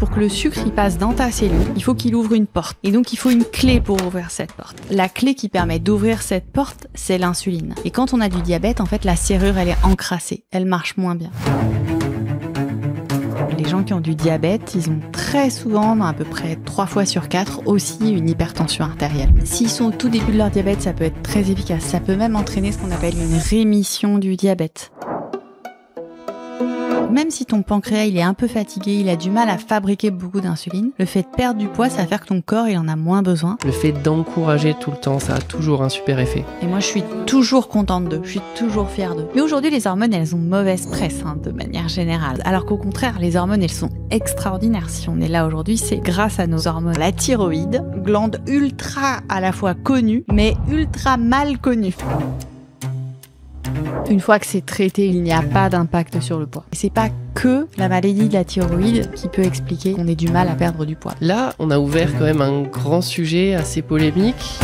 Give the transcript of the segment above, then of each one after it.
Pour que le sucre il passe dans ta cellule, il faut qu'il ouvre une porte. Et donc il faut une clé pour ouvrir cette porte. La clé qui permet d'ouvrir cette porte, c'est l'insuline. Et quand on a du diabète, en fait, la serrure, elle est encrassée. Elle marche moins bien. Les gens qui ont du diabète, ils ont très souvent, à peu près 3 fois sur 4, aussi une hypertension artérielle. S'ils sont au tout début de leur diabète, ça peut être très efficace. Ça peut même entraîner ce qu'on appelle une rémission du diabète. Même si ton pancréas il est un peu fatigué, il a du mal à fabriquer beaucoup d'insuline, le fait de perdre du poids, ça va faire que ton corps il en a moins besoin. Le fait d'encourager tout le temps, ça a toujours un super effet. Et moi je suis toujours contente d'eux, je suis toujours fière d'eux. Mais aujourd'hui les hormones elles ont mauvaise presse de manière générale. Alors qu'au contraire les hormones elles sont extraordinaires. Si on est là aujourd'hui c'est grâce à nos hormones. La thyroïde, glande ultra à la fois connue mais ultra mal connue. Une fois que c'est traité, il n'y a pas d'impact sur le poids. Et c'est pas que la maladie de la thyroïde qui peut expliquer qu'on ait du mal à perdre du poids. Là, on a ouvert quand même un grand sujet assez polémique.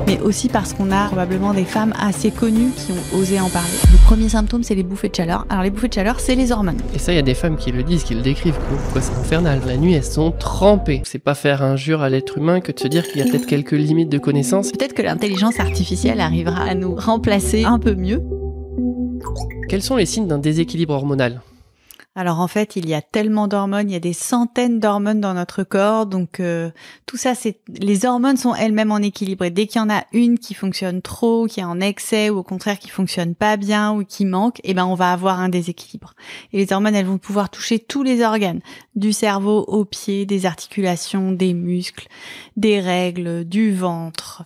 Mais aussi parce qu'on a probablement des femmes assez connues qui ont osé en parler. Le premier symptôme, c'est les bouffées de chaleur. Alors les bouffées de chaleur, c'est les hormones. Et ça, il y a des femmes qui le disent, qui le décrivent. Pourquoi c'est infernal. La nuit, elles sont trempées. C'est pas faire injure à l'être humain que de se dire qu'il y a peut-être quelques limites de connaissances. Peut-être que l'intelligence artificielle arrivera à nous remplacer un peu mieux. Quels sont les signes d'un déséquilibre hormonal ? Alors en fait, il y a tellement d'hormones, il y a des centaines d'hormones dans notre corps, donc tout ça, les hormones sont elles-mêmes en équilibre. Et dès qu'il y en a une qui fonctionne trop, qui est en excès, ou au contraire qui fonctionne pas bien ou qui manque, eh ben on va avoir un déséquilibre. Et les hormones, elles vont pouvoir toucher tous les organes, du cerveau aux pieds, des articulations, des muscles, des règles, du ventre,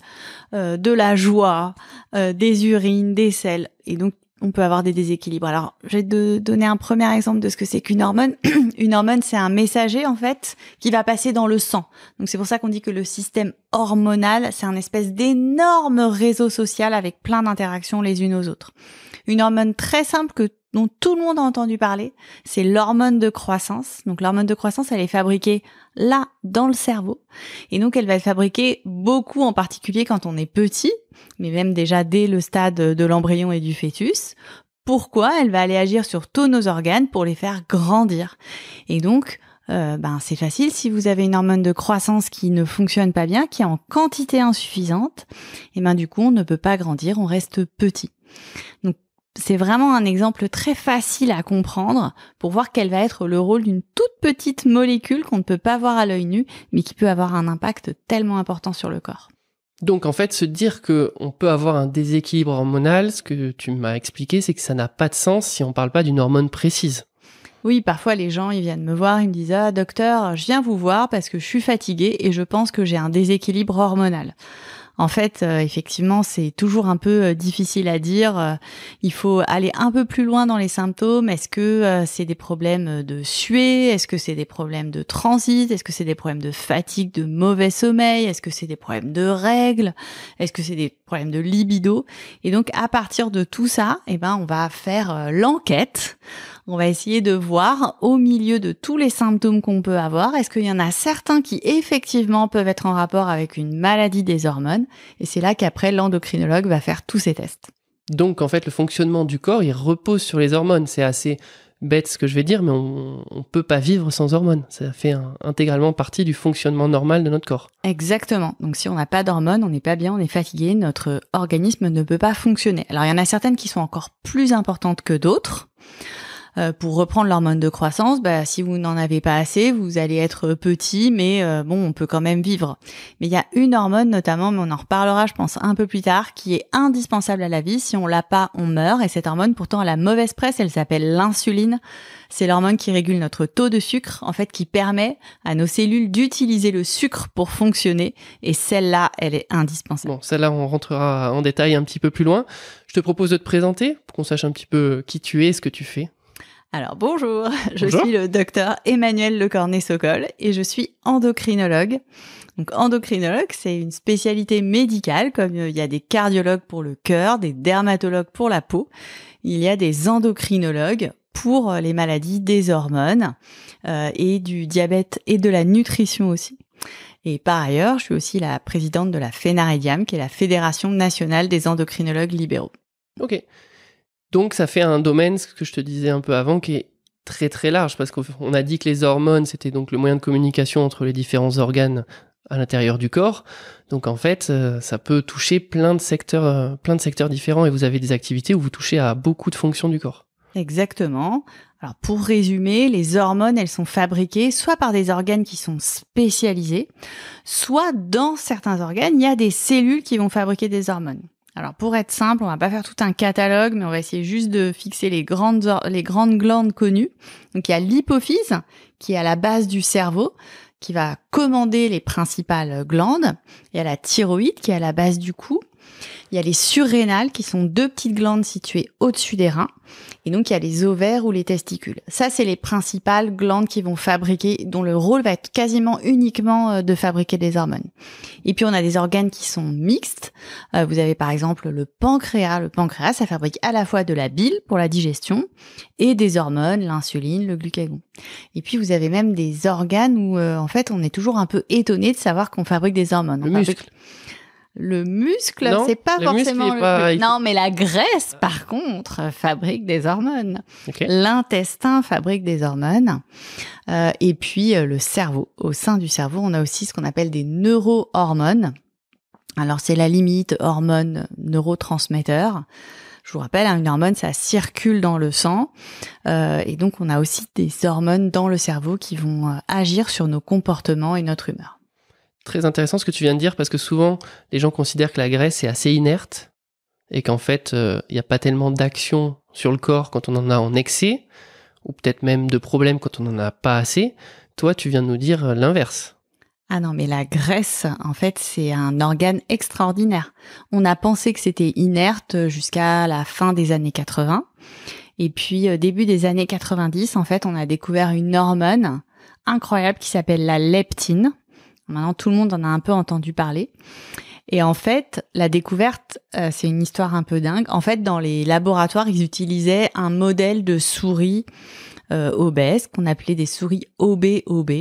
de la joie, des urines, des selles. Et donc on peut avoir des déséquilibres. Alors, je vais te donner un premier exemple de ce que c'est qu'une hormone. Une hormone, c'est un messager, en fait, qui va passer dans le sang. Donc, c'est pour ça qu'on dit que le système hormonal, c'est un espèce d'énorme réseau social avec plein d'interactions les unes aux autres. Une hormone très simple dont tout le monde a entendu parler, c'est l'hormone de croissance. Donc, l'hormone de croissance, elle est fabriquée là, dans le cerveau. Et donc, elle va être fabriquée beaucoup, en particulier quand on est petit, mais même déjà dès le stade de l'embryon et du fœtus. Pourquoi ? Elle va aller agir sur tous nos organes pour les faire grandir. Et donc, c'est facile, si vous avez une hormone de croissance qui ne fonctionne pas bien, qui est en quantité insuffisante, et du coup, on ne peut pas grandir, on reste petit. Donc, c'est vraiment un exemple très facile à comprendre pour voir quel va être le rôle d'une toute petite molécule qu'on ne peut pas voir à l'œil nu, mais qui peut avoir un impact tellement important sur le corps. Donc en fait, se dire qu'on peut avoir un déséquilibre hormonal, ce que tu m'as expliqué, c'est que ça n'a pas de sens si on ne parle pas d'une hormone précise. Oui, parfois les gens ils viennent me voir, ils me disent « Ah docteur, je viens vous voir parce que je suis fatiguée et je pense que j'ai un déséquilibre hormonal ». En fait, effectivement, c'est toujours un peu difficile à dire. Il faut aller un peu plus loin dans les symptômes. Est-ce que c'est des problèmes de suer ? Est-ce que c'est des problèmes de transit ? Est-ce que c'est des problèmes de fatigue, de mauvais sommeil ? Est-ce que c'est des problèmes de règles ? Est-ce que c'est des problèmes de libido ? Et donc, à partir de tout ça, on va faire l'enquête. On va essayer de voir, au milieu de tous les symptômes qu'on peut avoir, est-ce qu'il y en a certains qui, effectivement, peuvent être en rapport avec une maladie des hormones ? Et c'est là qu'après, l'endocrinologue va faire tous ces tests. Donc, en fait, le fonctionnement du corps, il repose sur les hormones. C'est assez bête ce que je vais dire, mais on ne peut pas vivre sans hormones. Ça fait intégralement partie du fonctionnement normal de notre corps. Exactement. Donc, si on n'a pas d'hormones, on n'est pas bien, on est fatigué, notre organisme ne peut pas fonctionner. Alors, il y en a certaines qui sont encore plus importantes que d'autres. Pour reprendre l'hormone de croissance, si vous n'en avez pas assez, vous allez être petit, mais on peut quand même vivre. Mais il y a une hormone notamment, mais on en reparlera je pense un peu plus tard, qui est indispensable à la vie. Si on l'a pas, on meurt. Et cette hormone, pourtant, elle a mauvaise presse, elle s'appelle l'insuline. C'est l'hormone qui régule notre taux de sucre, en fait, qui permet à nos cellules d'utiliser le sucre pour fonctionner. Et celle-là, elle est indispensable. Bon, celle-là, on rentrera en détail un petit peu plus loin. Je te propose de te présenter, pour qu'on sache un petit peu qui tu es et ce que tu fais. Alors bonjour, je suis le docteur Emmanuelle Lecornet-Sokol et je suis endocrinologue. Donc endocrinologue, c'est une spécialité médicale, comme il y a des cardiologues pour le cœur, des dermatologues pour la peau. Il y a des endocrinologues pour les maladies des hormones et du diabète et de la nutrition aussi. Et par ailleurs, je suis aussi la présidente de la FENAREDIAM, qui est la Fédération nationale des endocrinologues libéraux. Ok. Donc ça fait un domaine, ce que je te disais un peu avant, qui est très très large, parce qu'on a dit que les hormones, c'était donc le moyen de communication entre les différents organes à l'intérieur du corps. Donc en fait, ça peut toucher plein de secteurs différents, et vous avez des activités où vous touchez à beaucoup de fonctions du corps. Exactement. Alors pour résumer, les hormones, elles sont fabriquées soit par des organes qui sont spécialisés, soit dans certains organes, il y a des cellules qui vont fabriquer des hormones. Alors pour être simple, on va pas faire tout un catalogue, mais on va essayer juste de fixer les grandes glandes connues. Donc il y a l'hypophyse qui est à la base du cerveau, qui va commander les principales glandes. Il y a la thyroïde qui est à la base du cou. Il y a les surrénales qui sont 2 petites glandes situées au-dessus des reins. Et donc, il y a les ovaires ou les testicules. Ça, c'est les principales glandes qui vont fabriquer, dont le rôle va être quasiment uniquement de fabriquer des hormones. Et puis, on a des organes qui sont mixtes. Vous avez par exemple le pancréas. Le pancréas, ça fabrique à la fois de la bile pour la digestion et des hormones, l'insuline, le glucagon. Et puis, vous avez même des organes où, en fait, on est toujours un peu étonné de savoir qu'on fabrique des hormones. Le muscle. Le muscle, non, c'est pas forcément pas... Non, mais la graisse, par contre, fabrique des hormones. Okay. L'intestin fabrique des hormones. Et puis, le cerveau. Au sein du cerveau, on a aussi ce qu'on appelle des neurohormones. Alors, c'est la limite hormone-neurotransmetteur. Je vous rappelle, une hormone, ça circule dans le sang. Et donc, on a aussi des hormones dans le cerveau qui vont agir sur nos comportements et notre humeur. Très intéressant ce que tu viens de dire, parce que souvent, les gens considèrent que la graisse est assez inerte et qu'en fait, il n'y a pas tellement d'action sur le corps quand on en a en excès, ou peut-être même de problèmes quand on n'en a pas assez. Toi, tu viens de nous dire l'inverse. Ah non, mais la graisse, en fait, c'est un organe extraordinaire. On a pensé que c'était inerte jusqu'à la fin des années 80. Et puis, début des années 90, en fait, on a découvert une hormone incroyable qui s'appelle la leptine. Maintenant, tout le monde en a un peu entendu parler. Et en fait, la découverte, c'est une histoire un peu dingue. En fait, dans les laboratoires, ils utilisaient un modèle de souris obèses, qu'on appelait des souris OB-OB.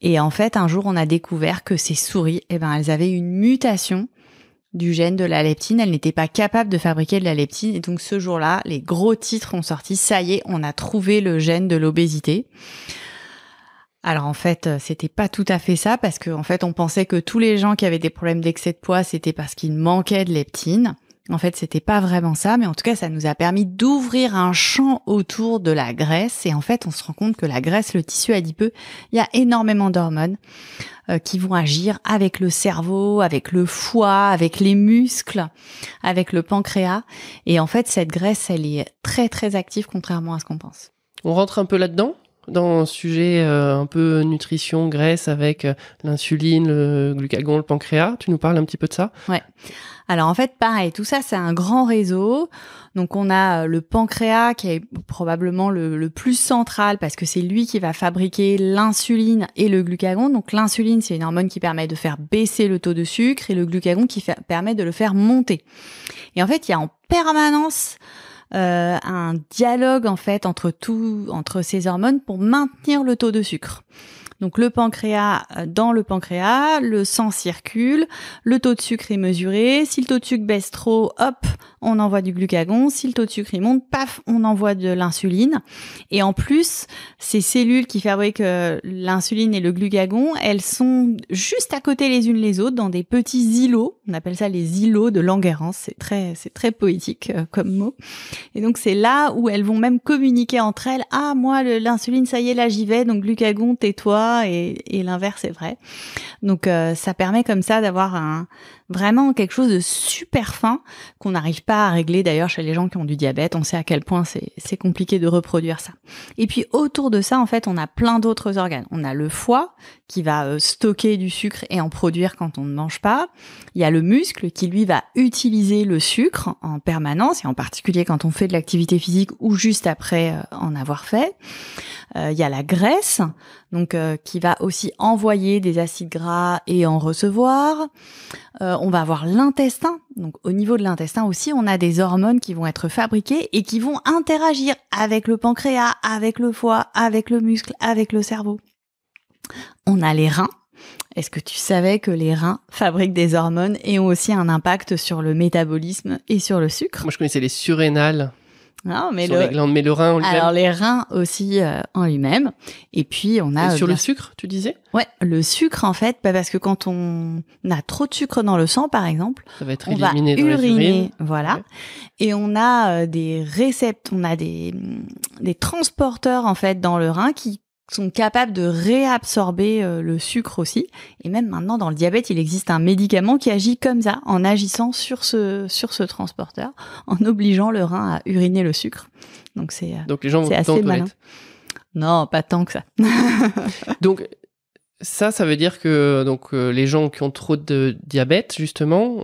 Et en fait, un jour, on a découvert que ces souris, elles avaient une mutation du gène de la leptine. Elles n'étaient pas capables de fabriquer de la leptine. Et donc, ce jour-là, les gros titres ont sorti. Ça y est, on a trouvé le gène de l'obésité. Alors en fait, c'était pas tout à fait ça, parce que en fait, on pensait que tous les gens qui avaient des problèmes d'excès de poids, c'était parce qu'ils manquaient de leptine. En fait, c'était pas vraiment ça, mais en tout cas, ça nous a permis d'ouvrir un champ autour de la graisse. Et en fait, on se rend compte que la graisse, le tissu adipeux, il y a énormément d'hormones qui vont agir avec le cerveau, avec le foie, avec les muscles, avec le pancréas. Et en fait, cette graisse, elle est très très active, contrairement à ce qu'on pense. On rentre un peu là-dedans, dans un sujet un peu nutrition, graisse, avec l'insuline, le glucagon, le pancréas. Tu nous parles un petit peu de ça ? Ouais. Alors en fait, pareil, tout ça, c'est un grand réseau. Donc on a le pancréas qui est probablement le plus central, parce que c'est lui qui va fabriquer l'insuline et le glucagon. Donc l'insuline, c'est une hormone qui permet de faire baisser le taux de sucre, et le glucagon qui permet de le faire monter. Et en fait, il y a en permanence un dialogue en fait entre ces hormones pour maintenir le taux de sucre. Donc le pancréas, dans le pancréas, le sang circule, le taux de sucre est mesuré. Si le taux de sucre baisse trop, hop, on envoie du glucagon. Si le taux de sucre il monte, paf, on envoie de l'insuline. Et en plus, ces cellules qui fabriquent l'insuline et le glucagon, elles sont juste à côté les unes les autres dans des petits îlots. On appelle ça les îlots de Langerhans. C'est très poétique comme mot. Et donc c'est là où elles vont même communiquer entre elles. Ah, moi l'insuline, ça y est, là j'y vais. Donc glucagon, tais-toi. Et l'inverse est vrai. Donc ça permet comme ça d'avoir vraiment quelque chose de super fin qu'on n'arrive pas à régler d'ailleurs chez les gens qui ont du diabète. On sait à quel point c'est compliqué de reproduire ça. Et puis autour de ça, en fait, on a plein d'autres organes. On a le foie qui va stocker du sucre et en produire quand on ne mange pas. Il y a le muscle qui, lui, va utiliser le sucre en permanence, et en particulier quand on fait de l'activité physique ou juste après en avoir fait. Il y a la graisse, donc qui va aussi envoyer des acides gras et en recevoir. On va avoir l'intestin. Donc au niveau de l'intestin aussi, on a des hormones qui vont être fabriquées et qui vont interagir avec le pancréas, avec le foie, avec le muscle, avec le cerveau. On a les reins. Est-ce que tu savais que les reins fabriquent des hormones et ont aussi un impact sur le métabolisme et sur le sucre ? Moi, je connaissais les surrénales. Non, mais sur les glandes, mais le rein en lui-même. Alors les reins aussi en lui-même. Et puis on a et sur le sucre, tu disais? Ouais, le sucre en fait, parce que quand on a trop de sucre dans le sang, par exemple, ça va être on va éliminé dans les uriner, urines. voilà. Ouais. Et on a des on a des transporteurs en fait dans le rein qui sont capables de réabsorber le sucre aussi. Et même maintenant, dans le diabète, il existe un médicament qui agit comme ça, en agissant sur ce transporteur, en obligeant le rein à uriner le sucre. Donc Donc les gens vont tout le temps aux assez malin. toilettes. Non, pas tant que ça. Donc ça veut dire que les gens qui ont trop de diabète, justement,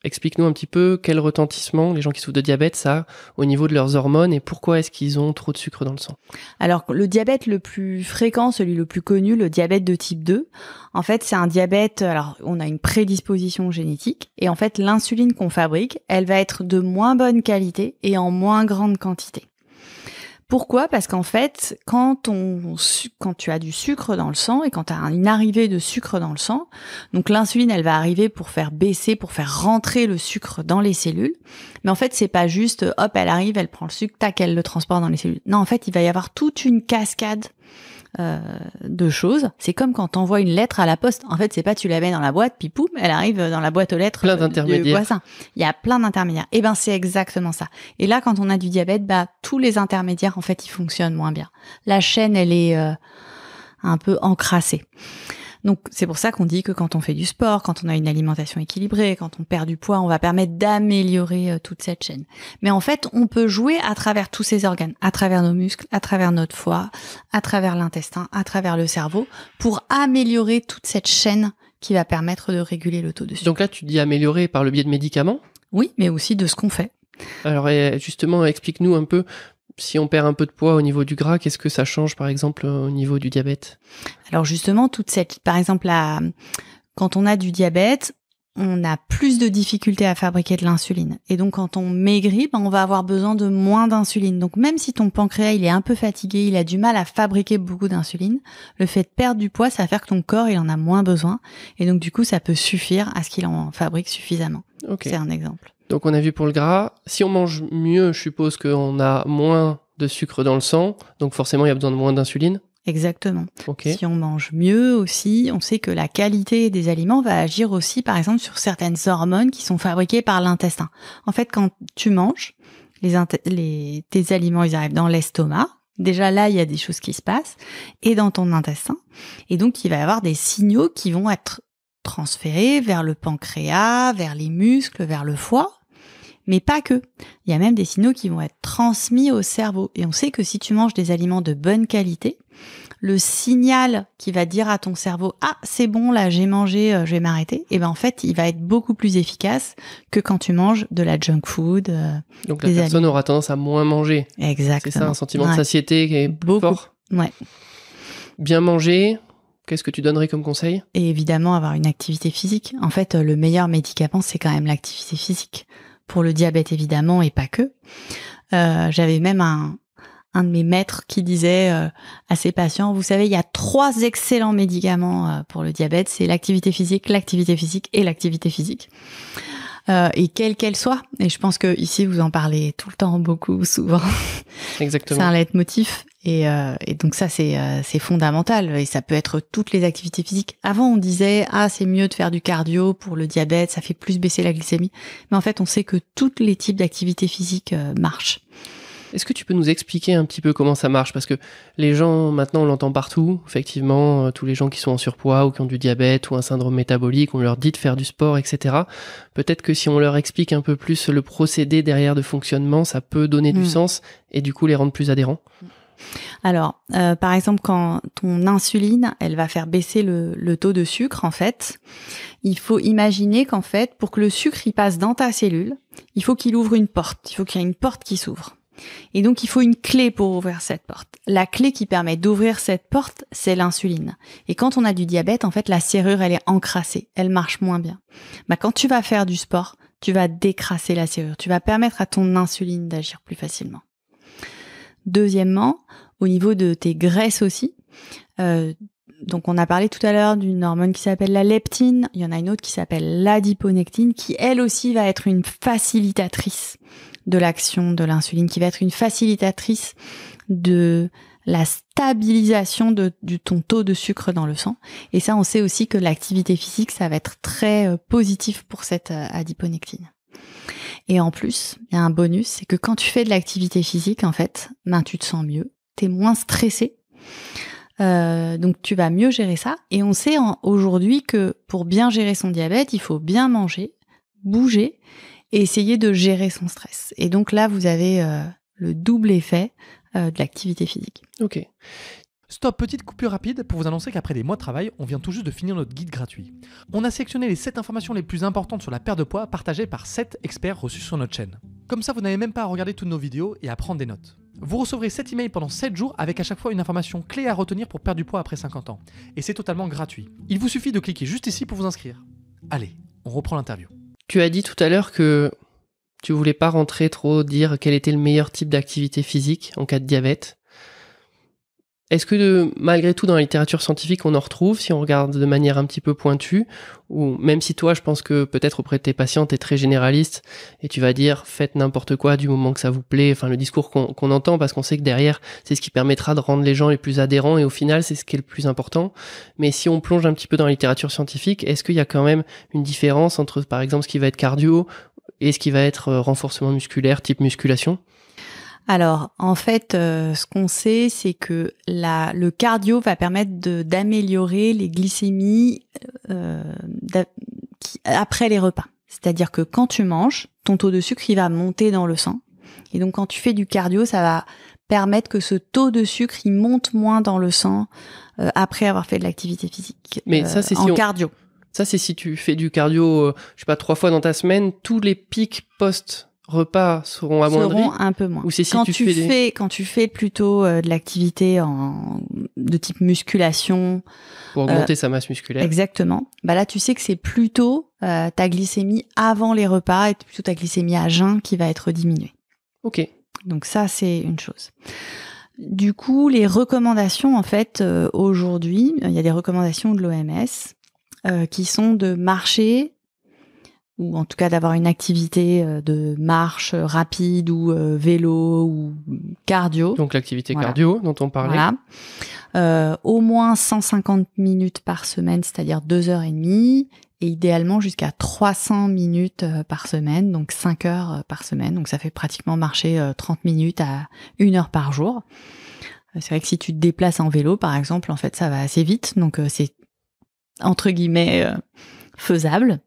explique-nous un petit peu quel retentissement les gens qui souffrent de diabète ça a au niveau de leurs hormones et pourquoi est-ce qu'ils ont trop de sucre dans le sang. Alors, le diabète le plus fréquent, celui le plus connu, le diabète de type 2, en fait, c'est un diabète, alors on a une prédisposition génétique et en fait, l'insuline qu'on fabrique, elle va être de moins bonne qualité et en moins grande quantité. Pourquoi ? Parce qu'en fait, quand tu as du sucre dans le sang et quand tu as une arrivée de sucre dans le sang, donc l'insuline, elle va arriver pour faire rentrer le sucre dans les cellules. Mais en fait, c'est pas juste, hop, elle arrive, elle prend le sucre, tac, elle le transporte dans les cellules. Non, en fait, il va y avoir toute une cascade de choses. C'est comme quand t'envoies une lettre à la poste. En fait, c'est pas tu la mets dans la boîte, puis poum, elle arrive dans la boîte aux lettres Plein du d'intermédiaires. voisin. Il y a plein d'intermédiaires. Et ben, c'est exactement ça. Et là, quand on a du diabète, tous les intermédiaires, en fait, ils fonctionnent moins bien. La chaîne, elle est un peu encrassée. Donc, c'est pour ça qu'on dit que quand on fait du sport, quand on a une alimentation équilibrée, quand on perd du poids, on va permettre d'améliorer toute cette chaîne. Mais en fait, on peut jouer à travers tous ces organes, à travers nos muscles, à travers notre foie, à travers l'intestin, à travers le cerveau, pour améliorer toute cette chaîne qui va permettre de réguler le taux de sucre. Donc là, tu dis améliorer par le biais de médicaments ? Oui, mais aussi de ce qu'on fait. Alors justement, explique-nous un peu, si on perd un peu de poids au niveau du gras, qu'est-ce que ça change par exemple au niveau du diabète ? Alors justement, par exemple, quand on a du diabète, on a plus de difficultés à fabriquer de l'insuline. Et donc quand on maigrit, on va avoir besoin de moins d'insuline. Donc même si ton pancréas il est un peu fatigué, il a du mal à fabriquer beaucoup d'insuline, le fait de perdre du poids, ça va faire que ton corps il en a moins besoin. Et donc du coup, ça peut suffire à ce qu'il en fabrique suffisamment. Okay. C'est un exemple. Donc on a vu pour le gras. Si on mange mieux, je suppose qu'on a moins de sucre dans le sang, donc forcément il y a besoin de moins d'insuline. Exactement. Okay. Si on mange mieux aussi, on sait que la qualité des aliments va agir aussi, par exemple, sur certaines hormones qui sont fabriquées par l'intestin. En fait, quand tu manges, tes aliments, ils arrivent dans l'estomac. Déjà là, il y a des choses qui se passent, et dans ton intestin. Et donc, il va y avoir des signaux qui vont être transférés vers le pancréas, vers les muscles, vers le foie. Mais pas que. Il y a même des signaux qui vont être transmis au cerveau. Et on sait que si tu manges des aliments de bonne qualité, le signal qui va dire à ton cerveau « Ah, c'est bon, là, j'ai mangé, je vais m'arrêter », et ben en fait, il va être beaucoup plus efficace que quand tu manges de la junk food. Donc la personne aura tendance à moins manger. Exactement. C'est ça, un sentiment de satiété qui est beaucoup fort. Ouais. Bien manger, qu'est-ce que tu donnerais comme conseil ? Et évidemment, avoir une activité physique. En fait, le meilleur médicament, c'est quand même l'activité physique. Pour le diabète, évidemment, et pas que. J'avais même un de mes maîtres qui disait à ses patients, vous savez, il y a 3 excellents médicaments pour le diabète, c'est l'activité physique et l'activité physique. Et quelle qu'elle soit. Et je pense que ici vous en parlez tout le temps, beaucoup, souvent. Exactement. C'est un leitmotiv. Et donc ça, c'est fondamental. Et ça peut être toutes les activités physiques. Avant, on disait, c'est mieux de faire du cardio pour le diabète, ça fait plus baisser la glycémie. Mais en fait, on sait que tous les types d'activités physiques marchent. Est-ce que tu peux nous expliquer un petit peu comment ça marche ? Parce que les gens, maintenant, on l'entend partout. Effectivement, tous les gens qui sont en surpoids ou qui ont du diabète ou un syndrome métabolique, on leur dit de faire du sport, etc. Peut-être que si on leur explique un peu plus le procédé derrière de fonctionnement, ça peut donner du sens et du coup les rendre plus adhérents. Alors, par exemple, quand ton insuline, elle va faire baisser le taux de sucre, en fait, il faut imaginer qu'en fait, pour que le sucre il passe dans ta cellule, il faut qu'il ouvre une porte. Il faut qu'il y ait une porte qui s'ouvre. Et donc, il faut une clé pour ouvrir cette porte. La clé qui permet d'ouvrir cette porte, c'est l'insuline. Et quand on a du diabète, en fait, la serrure, elle est encrassée. Elle marche moins bien. Quand tu vas faire du sport, tu vas décrasser la serrure. Tu vas permettre à ton insuline d'agir plus facilement. Deuxièmement, au niveau de tes graisses aussi, donc on a parlé tout à l'heure d'une hormone qui s'appelle la leptine, il y en a une autre qui s'appelle l'adiponectine, qui elle aussi va être une facilitatrice de l'action de l'insuline, qui va être une facilitatrice de la stabilisation de ton taux de sucre dans le sang. Et ça, on sait aussi que l'activité physique, ça va être très positif pour cette adiponectine. Et en plus, il y a un bonus, c'est que quand tu fais de l'activité physique, en fait, tu te sens mieux, t'es moins stressé. Donc tu vas mieux gérer ça. Et on sait aujourd'hui que pour bien gérer son diabète, il faut bien manger, bouger et essayer de gérer son stress. Et donc là, vous avez le double effet de l'activité physique. Ok. Stop, petite coupure rapide pour vous annoncer qu'après des mois de travail, on vient tout juste de finir notre guide gratuit. On a sélectionné les 7 informations les plus importantes sur la perte de poids partagées par 7 experts reçus sur notre chaîne. Comme ça, vous n'avez même pas à regarder toutes nos vidéos et à prendre des notes. Vous recevrez 7 emails pendant 7 jours avec à chaque fois une information clé à retenir pour perdre du poids après 50 ans. Et c'est totalement gratuit. Il vous suffit de cliquer juste ici pour vous inscrire. Allez, on reprend l'interview. Tu as dit tout à l'heure que tu voulais pas rentrer trop, dire quel était le meilleur type d'activité physique en cas de diabète. Est-ce que malgré tout dans la littérature scientifique on en retrouve si on regarde de manière un petit peu pointue, ou même si toi je pense que peut-être auprès de tes patients t'es très généraliste et tu vas dire faites n'importe quoi du moment que ça vous plaît, enfin le discours qu'on entend parce qu'on sait que derrière c'est ce qui permettra de rendre les gens les plus adhérents et au final c'est ce qui est le plus important. Mais si on plonge un petit peu dans la littérature scientifique, est-ce qu'il y a quand même une différence entre par exemple ce qui va être cardio et ce qui va être renforcement musculaire type musculation ? Alors, en fait, ce qu'on sait, c'est que le cardio va permettre d'améliorer les glycémies après les repas. C'est-à-dire que quand tu manges, ton taux de sucre, il va monter dans le sang. Et donc, quand tu fais du cardio, ça va permettre que ce taux de sucre, il monte moins dans le sang après avoir fait de l'activité physique. Mais ça, c'est cardio. Ça, c'est si tu fais du cardio, 3 fois dans ta semaine, tous les pics post-repas seront amoindris. Seront un peu moins. Ou c'est si quand tu fais plutôt de l'activité de type musculation. Pour augmenter sa masse musculaire. Exactement. Bah là, tu sais que c'est plutôt ta glycémie avant les repas et plutôt ta glycémie à jeun qui va être diminuée. Ok. Donc ça, c'est une chose. Du coup, les recommandations, en fait, aujourd'hui, il y a des recommandations de l'OMS qui sont de marcher, ou en tout cas d'avoir une activité de marche rapide ou vélo ou cardio. Donc l'activité cardio dont on parlait. Voilà. Au moins 150 minutes par semaine, c'est-à-dire 2h30, et idéalement jusqu'à 300 minutes par semaine, donc 5 heures par semaine. Donc ça fait pratiquement marcher 30 minutes à 1 heure par jour. C'est vrai que si tu te déplaces en vélo, par exemple, en fait, ça va assez vite. Donc c'est entre guillemets faisable.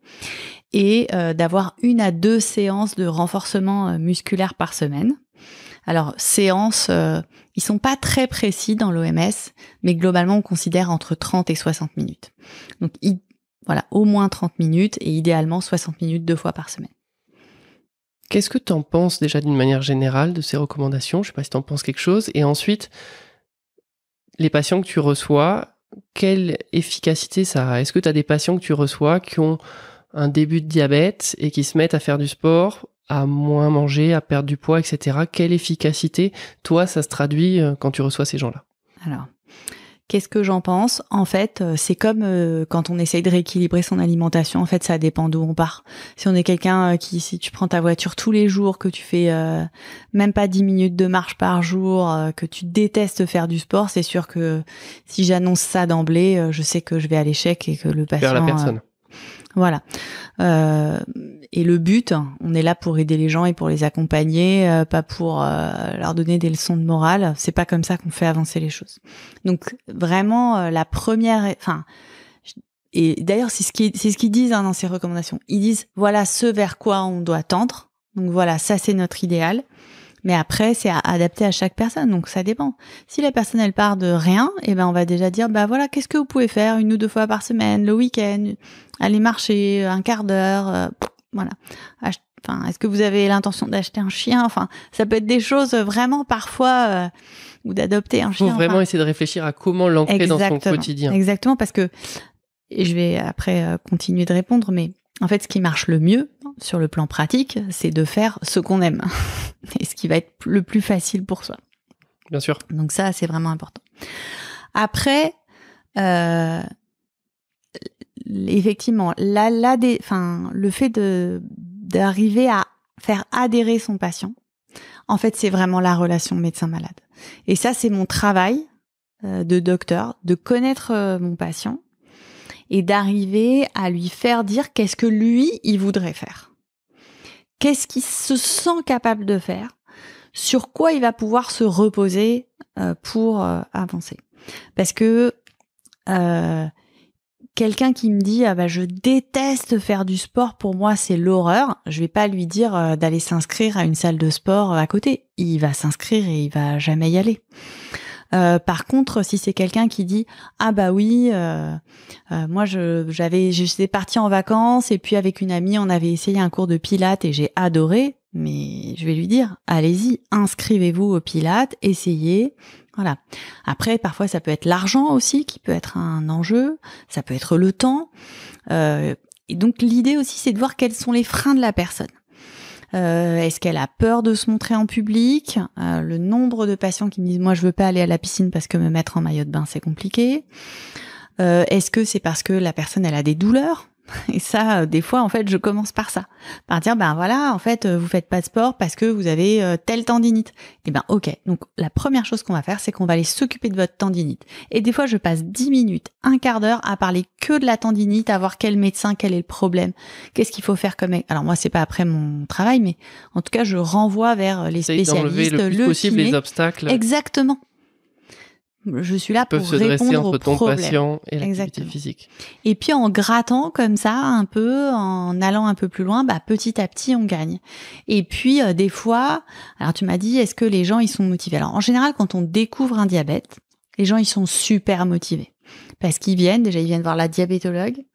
Et d'avoir 1 à 2 séances de renforcement musculaire par semaine. Alors, séances, ils sont pas très précis dans l'OMS, mais globalement, on considère entre 30 et 60 minutes. Donc, voilà, au moins 30 minutes et idéalement 60 minutes 2 fois par semaine. Qu'est-ce que tu en penses déjà d'une manière générale de ces recommandations ? Je sais pas si tu en penses quelque chose. Et ensuite, les patients que tu reçois, quelle efficacité ça a ? Est-ce que tu as des patients que tu reçois qui ont un début de diabète et qui se mettent à faire du sport, à moins manger, à perdre du poids, etc. Quelle efficacité, toi, ça se traduit quand tu reçois ces gens-là ? Alors, qu'est-ce que j'en pense ? En fait, c'est comme quand on essaye de rééquilibrer son alimentation. En fait, ça dépend d'où on part. Si on est quelqu'un si tu prends ta voiture tous les jours, que tu fais même pas 10 minutes de marche par jour, que tu détestes faire du sport, c'est sûr que si j'annonce ça d'emblée, je sais que je vais à l'échec et que le patient... Vers la personne. Voilà. Et le but, on est là pour aider les gens et pour les accompagner, pas pour leur donner des leçons de morale. C'est pas comme ça qu'on fait avancer les choses. Donc vraiment la première, et d'ailleurs c'est ce qu'ils disent dans ces recommandations. Ils disent voilà ce vers quoi on doit tendre. Donc voilà, ça c'est notre idéal. Mais après, c'est adapté à chaque personne, donc ça dépend. Si la personne, elle part de rien, on va déjà dire, voilà, qu'est-ce que vous pouvez faire 1 ou 2 fois par semaine, le week-end, aller marcher 1 quart d'heure, voilà. Est-ce que vous avez l'intention d'acheter un chien ? Ça peut être des choses vraiment parfois, ou d'adopter un chien. Il faut vraiment essayer de réfléchir à comment l'ancrer dans son quotidien. Exactement, parce que, et je vais après continuer de répondre, mais en fait, ce qui marche le mieux sur le plan pratique, c'est de faire ce qu'on aime et ce qui va être le plus facile pour soi. Bien sûr. Donc ça, c'est vraiment important. Après, effectivement, le fait d'arriver à faire adhérer son patient, en fait, c'est vraiment la relation médecin-malade. Et ça, c'est mon travail de docteur, de connaître mon patient et d'arriver à lui faire dire qu'est-ce que lui, il voudrait faire. Qu'est-ce qu'il se sent capable de faire, sur quoi il va pouvoir se reposer pour avancer. Parce que quelqu'un qui me dit je déteste faire du sport, pour moi c'est l'horreur, je vais pas lui dire d'aller s'inscrire à une salle de sport à côté. Il va s'inscrire et il va jamais y aller. Par contre, si c'est quelqu'un qui dit moi j'étais partie en vacances et puis avec une amie on avait essayé un cours de pilates et j'ai adoré, mais je vais lui dire allez-y, inscrivez-vous au pilates, essayez. Voilà. Après, parfois, ça peut être l'argent aussi qui peut être un enjeu. Ça peut être le temps. Et donc, l'idée aussi, c'est de voir quels sont les freins de la personne. Est-ce qu'elle a peur de se montrer en public ? Le nombre de patients qui me disent « Moi, je veux pas aller à la piscine parce que me mettre en maillot de bain, c'est compliqué. » Est-ce que c'est parce que la personne, elle a des douleurs ? Et ça, des fois, en fait, je commence par ça. Par dire, en fait, vous faites pas de sport parce que vous avez telle tendinite. Et ok. Donc, la première chose qu'on va faire, c'est qu'on va aller s'occuper de votre tendinite. Et des fois, je passe 10 minutes, un quart d'heure à parler que de la tendinite, à voir quel médecin, quel est le problème, qu'est-ce qu'il faut faire comme... Alors, moi, c'est pas après mon travail, mais en tout cas, je renvoie vers les spécialistes, le plus possible kiné. les obstacles. Exactement. Je suis là pour répondre aux problèmes. Ton patient et l'activité physique. Et puis en grattant comme ça un peu, en allant un peu plus loin, petit à petit on gagne. Et puis des fois, alors tu m'as dit est-ce que les gens ils sont motivés ? Alors en général quand on découvre un diabète, les gens ils sont super motivés parce qu'ils viennent voir la diabétologue.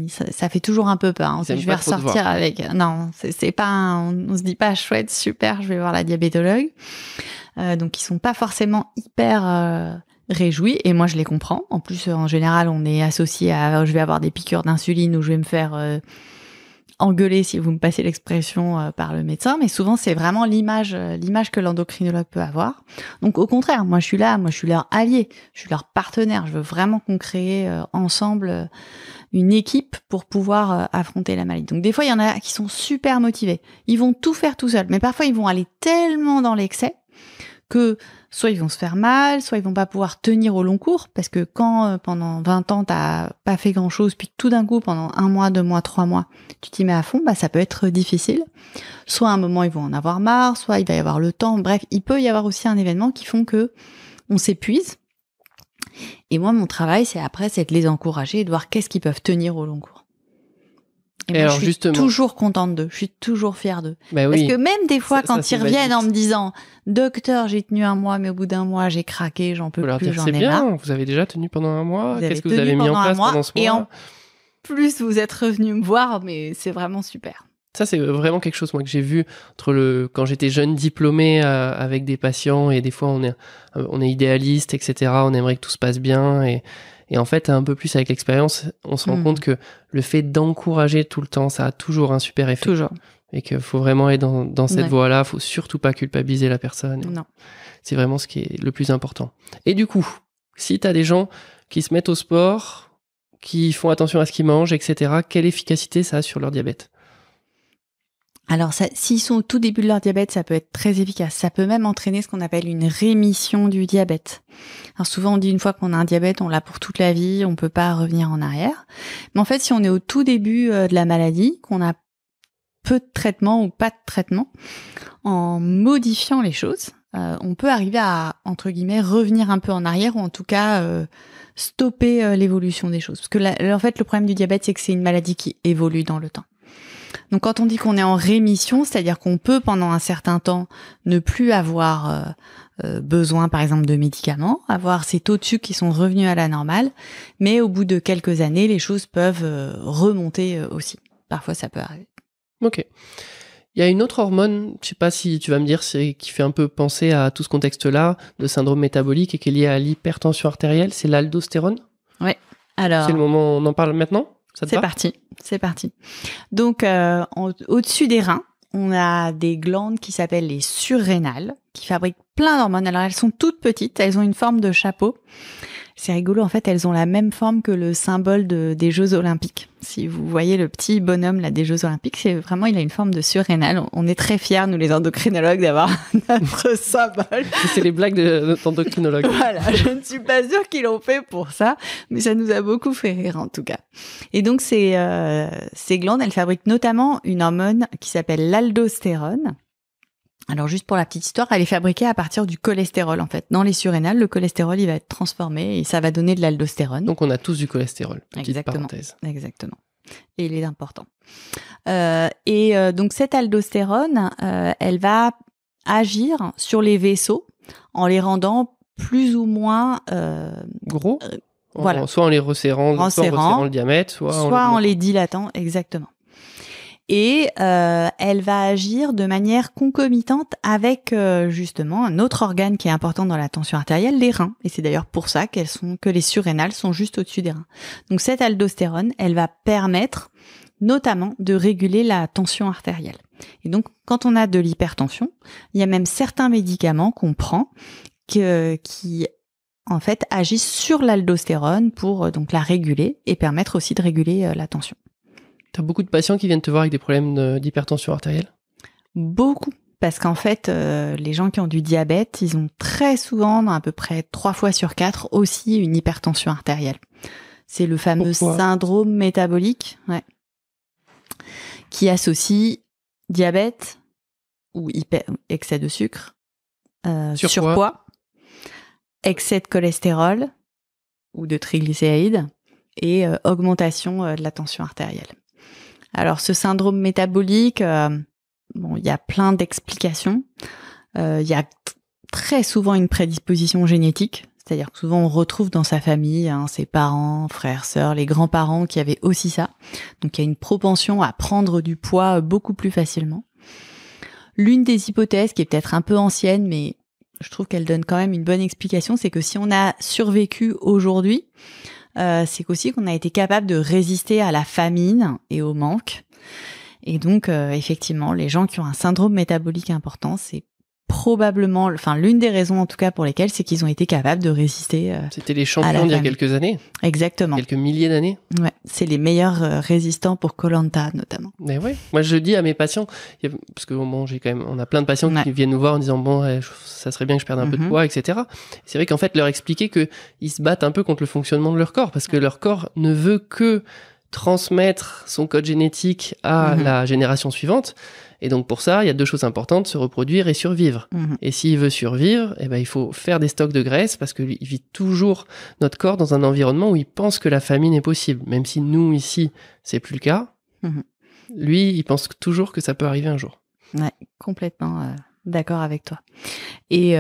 Ça fait toujours un peu peur. Hein. Je vais ressortir avec. Non, c'est pas. On se dit pas chouette, super. Je vais voir la diabétologue. Donc ils sont pas forcément hyper réjouis. Et moi je les comprends. En plus en général on est associé à. Je vais avoir des piqûres d'insuline ou je vais me faire engueuler si vous me passez l'expression par le médecin. Mais souvent c'est vraiment l'image que l'endocrinologue peut avoir. Donc au contraire, moi je suis leur allié, je suis leur partenaire. Je veux vraiment qu'on crée ensemble. Une équipe pour pouvoir affronter la maladie. Donc des fois, il y en a qui sont super motivés. Ils vont tout faire tout seuls, mais parfois ils vont aller tellement dans l'excès que soit ils vont se faire mal, soit ils vont pas pouvoir tenir au long cours, parce que quand pendant 20 ans t'as pas fait grand chose, puis tout d'un coup pendant 1 mois, 2 mois, 3 mois, tu t'y mets à fond, ça peut être difficile. Soit à un moment ils vont en avoir marre, soit il va y avoir le temps. Bref, il peut y avoir aussi un événement qui font que on s'épuise. Et moi, mon travail, c'est de les encourager et de voir qu'est-ce qu'ils peuvent tenir au long cours. Et moi, alors, je suis toujours contente d'eux, je suis toujours fière d'eux. Parce que même des fois, quand ils reviennent en me disant « Docteur, j'ai tenu 1 mois, mais au bout d'1 mois, j'ai craqué, j'en peux plus, j'en ai marre. » Vous avez déjà tenu pendant 1 mois. Qu'est-ce que vous avez mis en place pendant ce mois ? Et en plus, vous êtes revenu me voir, mais c'est vraiment super. Ça, c'est vraiment quelque chose moi que j'ai vu quand j'étais jeune diplômé avec des patients, et des fois on est idéaliste, etc. On aimerait que tout se passe bien, et en fait un peu plus avec l'expérience, on se rend compte que le fait d'encourager tout le temps, ça a toujours un super effet. Toujours. Et qu'il faut vraiment aller dans cette voie-là. Faut surtout pas culpabiliser la personne. Non. C'est vraiment ce qui est le plus important. Et du coup, si t'as des gens qui se mettent au sport, qui font attention à ce qu'ils mangent, etc., quelle efficacité ça a sur leur diabète ? Alors, s'ils sont au tout début de leur diabète, ça peut être très efficace. Ça peut même entraîner ce qu'on appelle une rémission du diabète. Alors souvent, on dit une fois qu'on a un diabète, on l'a pour toute la vie, on peut pas revenir en arrière. Mais en fait, si on est au tout début de la maladie, qu'on a peu de traitement ou pas de traitement, en modifiant les choses, on peut arriver à, entre guillemets, revenir un peu en arrière, ou en tout cas stopper l'évolution des choses. Parce que en fait, le problème du diabète, c'est que c'est une maladie qui évolue dans le temps. Donc quand on dit qu'on est en rémission, c'est-à-dire qu'on peut pendant un certain temps ne plus avoir besoin par exemple de médicaments, avoir ces taux de sucre qui sont revenus à la normale, mais au bout de quelques années, les choses peuvent remonter aussi. Parfois ça peut arriver. Ok. Il y a une autre hormone, je sais pas si tu vas me dire, qui fait un peu penser à tout ce contexte-là de syndrome métabolique et qui est lié à l'hypertension artérielle, c'est l'aldostérone. Ouais. Alors. C'est le moment, on en parle maintenant ? C'est parti. Donc, au-dessus des reins, on a des glandes qui s'appellent les surrénales, qui fabriquent plein d'hormones. Alors elles sont toutes petites, elles ont une forme de chapeau. C'est rigolo, en fait, elles ont la même forme que le symbole des Jeux Olympiques. Si vous voyez le petit bonhomme là des Jeux Olympiques, c'est vraiment, il a une forme de surrénal. On est très fiers, nous les endocrinologues, d'avoir notre symbole. C'est les blagues d'endocrinologues. Voilà, je ne suis pas sûre qu'ils l'ont fait pour ça, mais ça nous a beaucoup fait rire en tout cas. Et donc ces glandes, elles fabriquent notamment une hormone qui s'appelle l'aldostérone. Alors juste pour la petite histoire, elle est fabriquée à partir du cholestérol en fait. Dans les surrénales, le cholestérol il va être transformé et ça va donner de l'aldostérone. Donc on a tous du cholestérol. Petite parenthèse. Exactement. Et il est important. Donc cette aldostérone, elle va agir sur les vaisseaux en les rendant plus ou moins gros. Voilà. Soit en les resserrant, soit en resserrant le diamètre, soit en les dilatant, exactement. Et elle va agir de manière concomitante avec justement un autre organe qui est important dans la tension artérielle, les reins. Et c'est d'ailleurs pour ça que les surrénales sont juste au-dessus des reins. Donc cette aldostérone, elle va permettre notamment de réguler la tension artérielle. Et donc quand on a de l'hypertension, il y a même certains médicaments qu'on prend qui en fait agissent sur l'aldostérone pour donc la réguler et permettre aussi de réguler la tension. T'as beaucoup de patients qui viennent te voir avec des problèmes d'hypertension artérielle ? Beaucoup, parce qu'en fait, les gens qui ont du diabète, ils ont très souvent, à peu près 3 fois sur 4, aussi une hypertension artérielle. C'est le fameux syndrome métabolique, qui associe diabète ou excès de sucre, surpoids, excès de cholestérol ou de triglycérides et augmentation de la tension artérielle. Alors, ce syndrome métabolique, il y a plein d'explications. Il y a très souvent une prédisposition génétique, c'est-à-dire que souvent on retrouve dans sa famille ses parents, frères, sœurs, les grands-parents qui avaient aussi ça. Donc, il y a une propension à prendre du poids beaucoup plus facilement. L'une des hypothèses, qui est peut-être un peu ancienne, mais je trouve qu'elle donne quand même une bonne explication, c'est que si on a survécu aujourd'hui, c'est qu'aussi qu'on a été capable de résister à la famine et au manque. Et donc, effectivement, les gens qui ont un syndrome métabolique important, c'est probablement, l'une des raisons en tout cas pour lesquelles, c'est qu'ils ont été capables de résister. C'était les champions d'il y a quelques années. Exactement. Quelques milliers d'années. Ouais, c'est les meilleurs résistants pour Koh-Lanta notamment. Mais ouais, moi je dis à mes patients, parce que on a plein de patients qui viennent nous voir en disant ça serait bien que je perde un peu de poids, etc. C'est vrai qu'en fait leur expliquer que ils se battent un peu contre le fonctionnement de leur corps, parce que leur corps ne veut que transmettre son code génétique à la génération suivante. Et donc pour ça, il y a 2 choses importantes, se reproduire et survivre. Et s'il veut survivre, il faut faire des stocks de graisse, parce qu'il vit toujours notre corps dans un environnement où il pense que la famine est possible. Même si nous, ici, c'est plus le cas, lui, il pense toujours que ça peut arriver un jour. Ouais, complètement d'accord avec toi. Et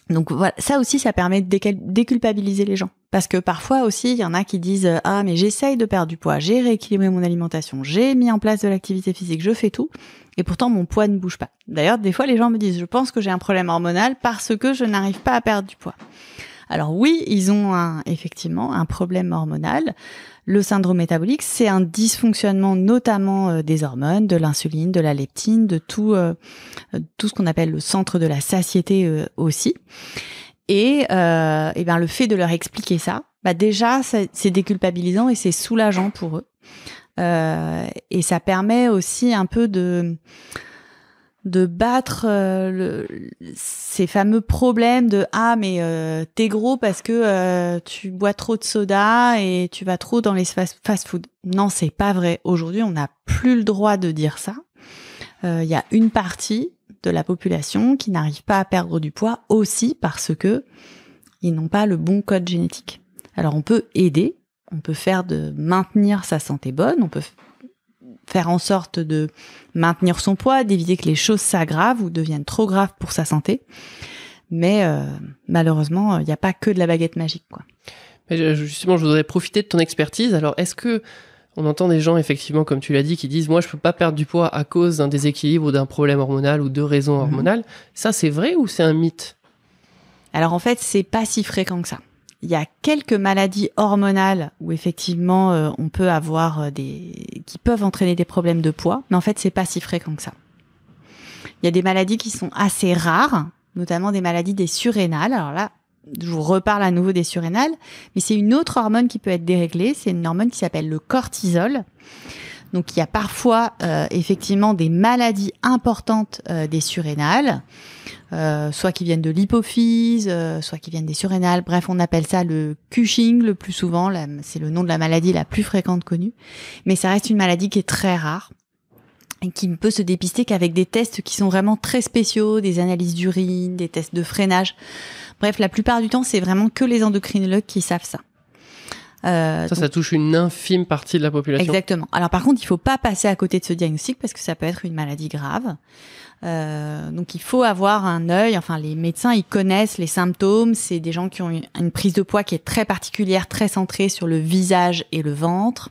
donc voilà, ça aussi, ça permet de déculpabiliser les gens. Parce que parfois aussi, il y en a qui disent « Ah, mais j'essaye de perdre du poids, j'ai rééquilibré mon alimentation, j'ai mis en place de l'activité physique, je fais tout, et pourtant mon poids ne bouge pas. » D'ailleurs, des fois, les gens me disent « Je pense que j'ai un problème hormonal parce que je n'arrive pas à perdre du poids. » Alors oui, ils ont effectivement un problème hormonal. Le syndrome métabolique, c'est un dysfonctionnement notamment des hormones, de l'insuline, de la leptine, de tout ce qu'on appelle le centre de la satiété aussi. Et le fait de leur expliquer ça, déjà c'est déculpabilisant et c'est soulageant pour eux. Et ça permet aussi un peu de battre ces fameux problèmes de t'es gros parce que tu bois trop de soda et tu vas trop dans les fast-food. Non, c'est pas vrai. Aujourd'hui, on n'a plus le droit de dire ça. Il y a une partie de la population qui n'arrive pas à perdre du poids aussi parce que ils n'ont pas le bon code génétique. Alors on peut aider, on peut faire de maintenir sa santé bonne, on peut faire en sorte de maintenir son poids, d'éviter que les choses s'aggravent ou deviennent trop graves pour sa santé. Mais malheureusement, il n'y a pas que de la baguette magique, quoi. Mais justement, je voudrais profiter de ton expertise. Alors, est-ce que on entend des gens, effectivement, comme tu l'as dit, qui disent « Moi, je peux pas perdre du poids à cause d'un déséquilibre ou d'un problème hormonal ou de raisons hormonales ». Ça, c'est vrai ou c'est un mythe ? Alors, en fait, c'est pas si fréquent que ça. Il y a quelques maladies hormonales où, effectivement, on peut avoir qui peuvent entraîner des problèmes de poids, mais en fait, c'est pas si fréquent que ça. Il y a des maladies qui sont assez rares, notamment des maladies des surrénales. Alors là, je vous reparle à nouveau des surrénales, mais c'est une autre hormone qui peut être déréglée. C'est une hormone qui s'appelle le cortisol. Donc il y a parfois effectivement des maladies importantes des surrénales, soit qui viennent de l'hypophyse, soit qui viennent des surrénales. Bref, on appelle ça le Cushing le plus souvent. C'est le nom de la maladie la plus fréquente connue. Mais ça reste une maladie qui est très rare et qui ne peut se dépister qu'avec des tests qui sont vraiment très spéciaux, des analyses d'urine, des tests de freinage. Bref, la plupart du temps, c'est vraiment que les endocrinologues qui savent ça. Ça touche une infime partie de la population. Exactement. Alors par contre, il faut pas passer à côté de ce diagnostic parce que ça peut être une maladie grave. Donc il faut avoir un œil. Enfin, les médecins, ils connaissent les symptômes. C'est des gens qui ont une prise de poids qui est très particulière, très centrée sur le visage et le ventre.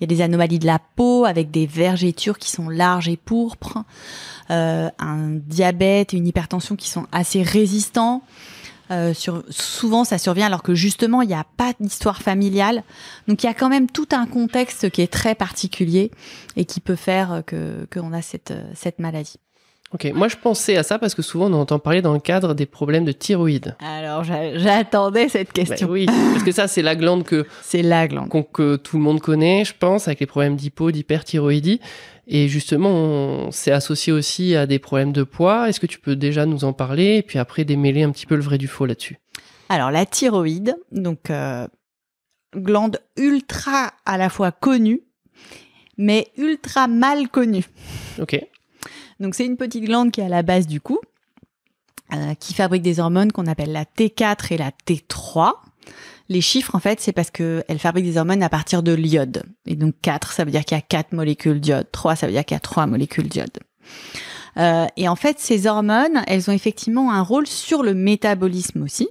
Il y a des anomalies de la peau avec des vergetures qui sont larges et pourpres, un diabète et une hypertension qui sont assez résistants. Souvent ça survient alors que justement il n'y a pas d'histoire familiale, donc il y a quand même tout un contexte qui est très particulier et qui peut faire qu'on a cette maladie. Ok, moi je pensais à ça parce que souvent on entend parler dans le cadre des problèmes de thyroïde. Alors j'attendais cette question. Oui, parce que ça c'est la glande que tout le monde connaît, je pense, avec les problèmes d'hyperthyroïdie. Et justement, c'est associé aussi à des problèmes de poids. Est-ce que tu peux déjà nous en parler et puis après démêler un petit peu le vrai du faux là-dessus? Alors la thyroïde, donc glande ultra à la fois connue, mais ultra mal connue. Ok. Donc c'est une petite glande qui est à la base du cou, qui fabrique des hormones qu'on appelle la T4 et la T3. Les chiffres, en fait, c'est parce qu'elle fabrique des hormones à partir de l'iode. Et donc 4, ça veut dire qu'il y a 4 molécules d'iode. 3, ça veut dire qu'il y a 3 molécules d'iode. Et en fait, ces hormones, elles ont effectivement un rôle sur le métabolisme aussi,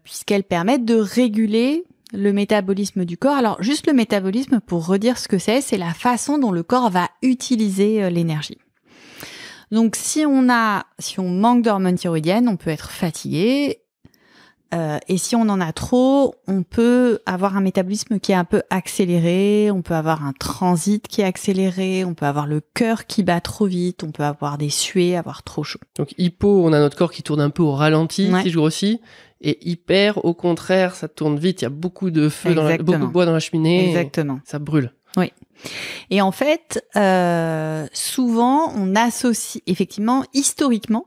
puisqu'elles permettent de réguler le métabolisme du corps. Alors, juste le métabolisme, pour redire ce que c'est la façon dont le corps va utiliser l'énergie. Donc, si on manque d'hormones thyroïdiennes, on peut être fatigué. Et si on en a trop, on peut avoir un métabolisme qui est un peu accéléré, on peut avoir un transit qui est accéléré, on peut avoir le cœur qui bat trop vite, on peut avoir des suées, avoir trop chaud. Donc hypo, on a notre corps qui tourne un peu au ralenti, si je grossis, et hyper, au contraire, ça tourne vite, il y a beaucoup de feu, beaucoup de bois dans la cheminée. Exactement. Ça brûle. Oui. Et en fait, souvent, on associe, effectivement, historiquement,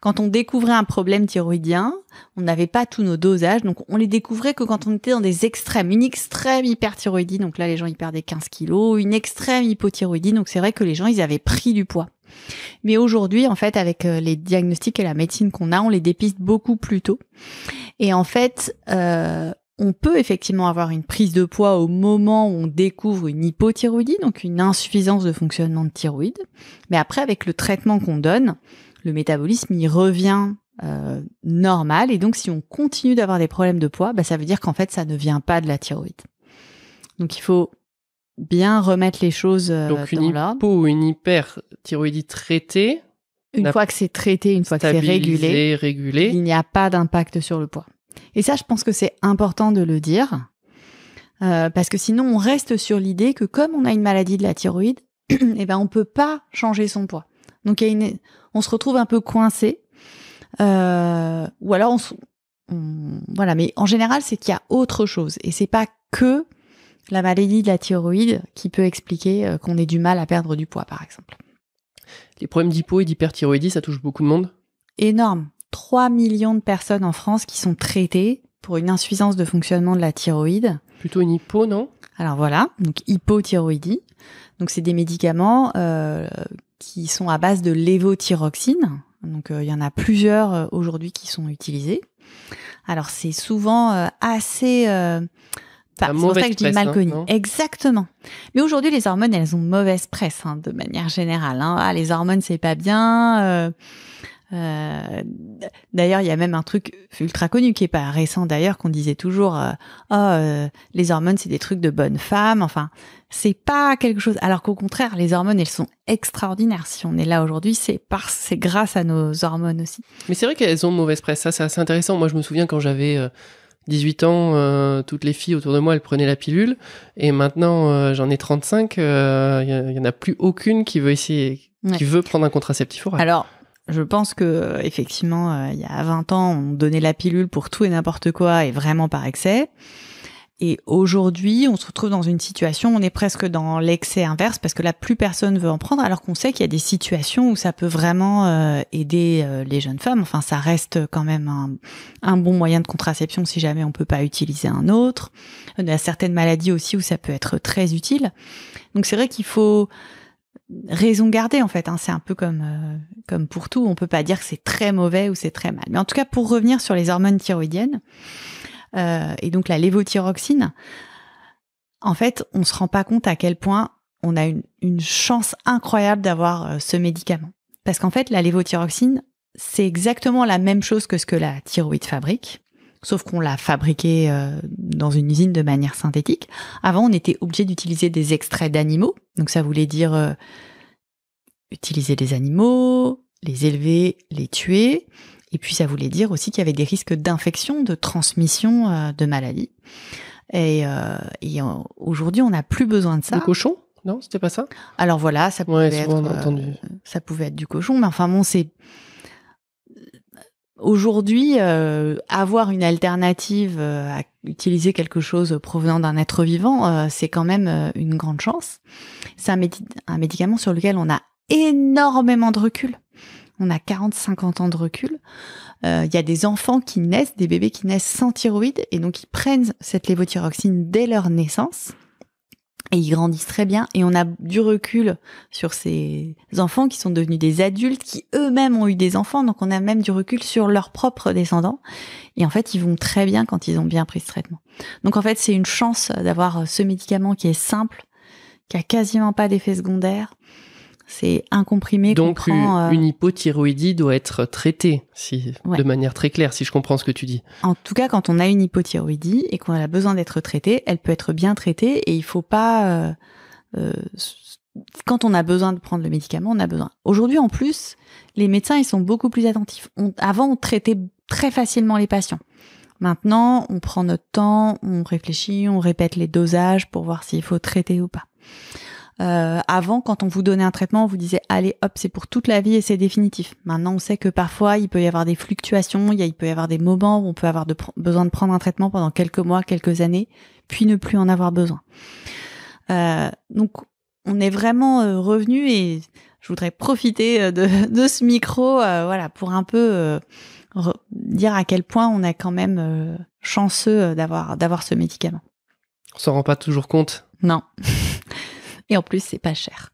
quand on découvrait un problème thyroïdien, on n'avait pas tous nos dosages, donc on les découvrait que quand on était dans des extrêmes. Une extrême hyperthyroïdie, donc là les gens ils perdaient 15 kilos, une extrême hypothyroïdie, donc c'est vrai que les gens ils avaient pris du poids. Mais aujourd'hui, en fait, avec les diagnostics et la médecine qu'on a, on les dépiste beaucoup plus tôt. Et en fait, on peut effectivement avoir une prise de poids au moment où on découvre une hypothyroïdie, donc une insuffisance de fonctionnement de thyroïde. Mais après, avec le traitement qu'on donne, le métabolisme, il revient normal. Et donc, si on continue d'avoir des problèmes de poids, ça veut dire qu'en fait, ça ne vient pas de la thyroïde. Donc, il faut bien remettre les choses dans l'ordre. Donc, une hypo ou une hyperthyroïdie traitée. Une fois que c'est traité, une fois que c'est régulé, il n'y a pas d'impact sur le poids. Et ça, je pense que c'est important de le dire. Parce que sinon, on reste sur l'idée que comme on a une maladie de la thyroïde, on peut pas changer son poids. Donc, on se retrouve un peu coincé. Ou alors, voilà. Mais en général, c'est qu'il y a autre chose. Et c'est pas que la maladie de la thyroïde qui peut expliquer qu'on ait du mal à perdre du poids, par exemple. Les problèmes d'hypo et d'hyperthyroïdie, ça touche beaucoup de monde? Énorme. 3 millions de personnes en France qui sont traitées pour une insuffisance de fonctionnement de la thyroïde. Plutôt une hypo, non? Alors voilà, donc hypothyroïdie. Donc c'est des médicaments qui sont à base de lévothyroxine. Donc il y en a plusieurs aujourd'hui qui sont utilisés. Alors c'est souvent assez... c'est pour ça que je dis mal connu. Exactement. Mais aujourd'hui, les hormones, elles ont mauvaise presse, de manière générale. Les hormones, c'est pas bien. D'ailleurs, il y a même un truc ultra connu qui est pas récent d'ailleurs, qu'on disait toujours les hormones, c'est des trucs de bonnes femmes. Enfin, c'est pas quelque chose. Alors qu'au contraire, les hormones, elles sont extraordinaires. Si on est là aujourd'hui, c'est grâce à nos hormones aussi. Mais c'est vrai qu'elles ont mauvaise presse. Ça, c'est assez intéressant. Moi, je me souviens quand j'avais 18 ans, toutes les filles autour de moi, elles prenaient la pilule. Et maintenant, j'en ai 35. Il y en a plus aucune qui veut essayer, qui veut prendre un contraceptif oral. Alors, je pense que effectivement, il y a 20 ans, on donnait la pilule pour tout et n'importe quoi et vraiment par excès. Et aujourd'hui, on se retrouve dans une situation, on est presque dans l'excès inverse parce que là, plus personne veut en prendre, alors qu'on sait qu'il y a des situations où ça peut vraiment aider les jeunes femmes. Enfin, ça reste quand même un bon moyen de contraception si jamais on peut pas utiliser un autre. Il y a certaines maladies aussi où ça peut être très utile. Donc c'est vrai qu'il faut raison garder en fait. C'est un peu comme pour tout. On peut pas dire que c'est très mauvais ou c'est très mal. Mais en tout cas, pour revenir sur les hormones thyroïdiennes, et donc la lévothyroxine, en fait, on se rend pas compte à quel point on a une chance incroyable d'avoir ce médicament. Parce qu'en fait, la lévothyroxine, c'est exactement la même chose que ce que la thyroïde fabrique, sauf qu'on l'a fabriquée dans une usine de manière synthétique. Avant, on était obligé d'utiliser des extraits d'animaux, donc ça voulait dire utiliser des animaux, les élever, les tuer. Et puis, ça voulait dire aussi qu'il y avait des risques d'infection, de transmission de maladies. Et aujourd'hui, on n'a plus besoin de ça. Du cochon ? Non, c'était pas ça ? Alors voilà, ça pouvait ça pouvait être du cochon, mais enfin bon, c'est aujourd'hui avoir une alternative à utiliser quelque chose provenant d'un être vivant, c'est quand même une grande chance. C'est un médicament sur lequel on a énormément de recul. On a 40-50 ans de recul. Il y a des enfants qui naissent, des bébés qui naissent sans thyroïde, et donc ils prennent cette lévothyroxine dès leur naissance, et ils grandissent très bien. Et on a du recul sur ces enfants qui sont devenus des adultes, qui eux-mêmes ont eu des enfants, donc on a même du recul sur leurs propres descendants. Et en fait, ils vont très bien quand ils ont bien pris ce traitement. Donc en fait, c'est une chance d'avoir ce médicament qui est simple, qui a quasiment pas d'effet secondaire. C'est un comprimé qu'on prend... Donc une hypothyroïdie doit être traitée, de manière très claire, si je comprends ce que tu dis. En tout cas, quand on a une hypothyroïdie et qu'on a besoin d'être traitée, elle peut être bien traitée et il faut pas... quand on a besoin de prendre le médicament, on a besoin. Aujourd'hui, en plus, les médecins, ils sont beaucoup plus attentifs. Avant, on traitait très facilement les patients. Maintenant, on prend notre temps, on réfléchit, on répète les dosages pour voir s'il faut traiter ou pas. Avant, quand on vous donnait un traitement, on vous disait allez hop, c'est pour toute la vie et c'est définitif. Maintenant, on sait que parfois, il peut y avoir des fluctuations, il peut y avoir des moments où on peut avoir besoin de prendre un traitement pendant quelques mois, quelques années, puis ne plus en avoir besoin. Donc, on est vraiment revenu et je voudrais profiter de ce micro, voilà, pour un peu dire à quel point on est quand même chanceux d'avoir ce médicament. On s'en rend pas toujours compte. Non. Et en plus, c'est pas cher.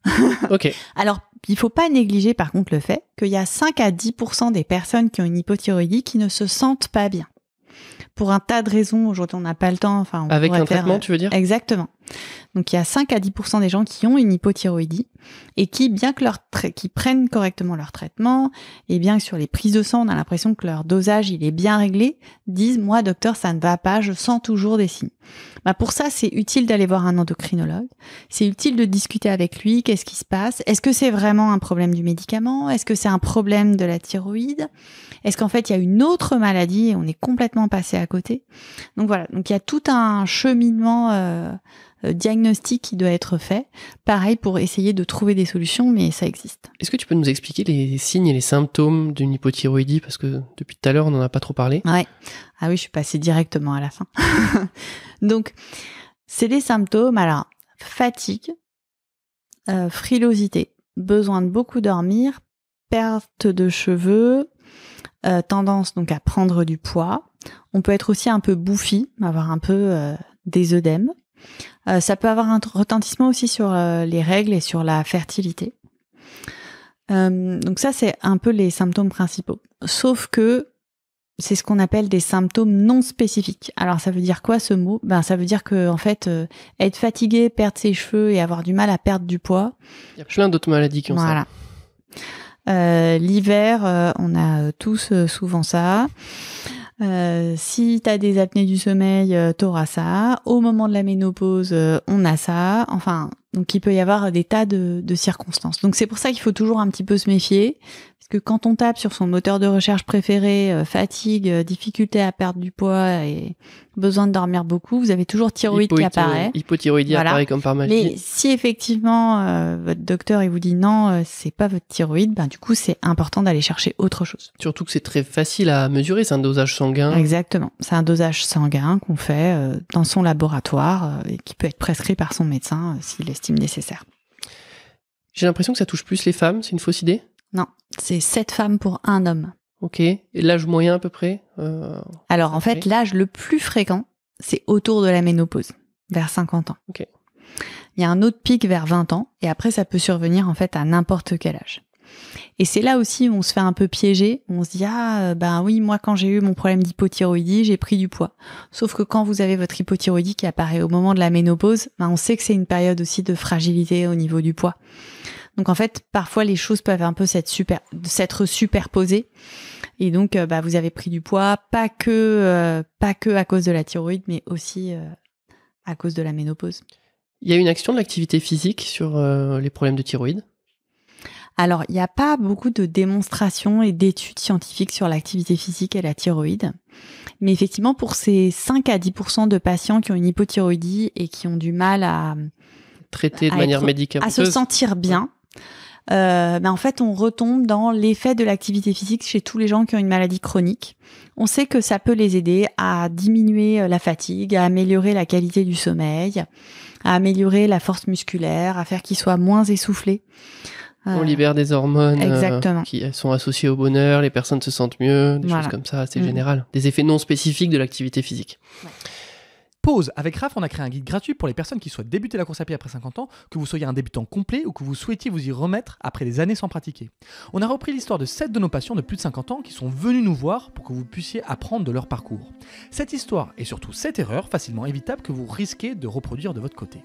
Ok. Alors, il faut pas négliger par contre le fait qu'il y a 5 à 10% des personnes qui ont une hypothyroïdie qui ne se sentent pas bien. Pour un tas de raisons, aujourd'hui on n'a pas le temps. Avec un traitement, tu veux dire ? Exactement. Donc il y a 5 à 10% des gens qui ont une hypothyroïdie et qui, bien que qui prennent correctement leur traitement et bien que sur les prises de sang, on a l'impression que leur dosage il est bien réglé, disent moi docteur ça ne va pas, je sens toujours des signes. Pour ça c'est utile d'aller voir un endocrinologue, c'est utile de discuter avec lui, qu'est-ce qui se passe, est-ce que c'est vraiment un problème du médicament, est-ce que c'est un problème de la thyroïde, est-ce qu'en fait il y a une autre maladie et on est complètement passé à côté. Donc voilà, donc il y a tout un cheminement diagnostic qui doit être fait, pareil pour essayer de trouver des solutions, mais ça existe. Est-ce que tu peux nous expliquer les signes et les symptômes d'une hypothyroïdie, parce que depuis tout à l'heure on n'en a pas trop parlé. Ouais. Ah oui, je suis passée directement à la fin. Donc c'est des symptômes, alors fatigue, frilosité, besoin de beaucoup dormir, perte de cheveux, tendance donc à prendre du poids. On peut être aussi un peu bouffi, avoir un peu des œdèmes. Ça peut avoir un retentissement aussi sur les règles et sur la fertilité. Donc ça, c'est un peu les symptômes principaux. Sauf que c'est ce qu'on appelle des symptômes non spécifiques. Alors ça veut dire quoi ce mot ? Ça veut dire que en fait, être fatigué, perdre ses cheveux et avoir du mal à perdre du poids. Il y a plein d'autres maladies qui ont ça. L'hiver, on a tous souvent ça. Si t'as des apnées du sommeil, t'auras ça. Au moment de la ménopause, on a ça. Enfin, Donc il peut y avoir des tas de circonstances. Donc c'est pour ça qu'il faut toujours un petit peu se méfier, parce que quand on tape sur son moteur de recherche préféré, fatigue, difficulté à perdre du poids et besoin de dormir beaucoup, vous avez toujours thyroïde qui apparaît. Hypothyroïdie Voilà. apparaît comme par magie. Mais si effectivement votre docteur il vous dit non, c'est pas votre thyroïde, ben du coup c'est important d'aller chercher autre chose. Surtout que c'est très facile à mesurer, c'est un dosage sanguin. Exactement, c'est un dosage sanguin qu'on fait dans son laboratoire et qui peut être prescrit par son médecin s'il l'estime nécessaire. J'ai l'impression que ça touche plus les femmes, c'est une fausse idée? Non, c'est 7 femmes pour un homme. Ok, et l'âge moyen à peu près Alors en fait, l'âge le plus fréquent, c'est autour de la ménopause, vers 50 ans. Ok. Il y a un autre pic vers 20 ans, et après ça peut survenir en fait à n'importe quel âge. Et c'est là aussi où on se fait un peu piéger, on se dit ben oui, moi quand j'ai eu mon problème d'hypothyroïdie, j'ai pris du poids. Sauf que quand vous avez votre hypothyroïdie qui apparaît au moment de la ménopause, ben on sait que c'est une période aussi de fragilité au niveau du poids. Donc en fait, parfois les choses peuvent un peu s'être superposées. Et donc vous avez pris du poids, pas que à cause de la thyroïde, mais aussi à cause de la ménopause. Il y a une action de l'activité physique sur les problèmes de thyroïde? Alors, il n'y a pas beaucoup de démonstrations et d'études scientifiques sur l'activité physique et la thyroïde. Mais effectivement, pour ces 5 à 10% de patients qui ont une hypothyroïdie et qui ont du mal à traiter de manière médicamenteuse, à se sentir bien, en fait, on retombe dans l'effet de l'activité physique chez tous les gens qui ont une maladie chronique. On sait que ça peut les aider à diminuer la fatigue, à améliorer la qualité du sommeil, à améliorer la force musculaire, à faire qu'ils soient moins essoufflés. On libère des hormones qui sont associées au bonheur, les personnes se sentent mieux, des choses comme ça, c'est général. Des effets non spécifiques de l'activité physique. Ouais. Pause. Avec Raph, on a créé un guide gratuit pour les personnes qui souhaitent débuter la course à pied après 50 ans, que vous soyez un débutant complet ou que vous souhaitiez vous y remettre après des années sans pratiquer. On a repris l'histoire de 7 de nos patients de plus de 50 ans qui sont venus nous voir pour que vous puissiez apprendre de leur parcours. Cette histoire et surtout cette erreur facilement évitable que vous risquez de reproduire de votre côté.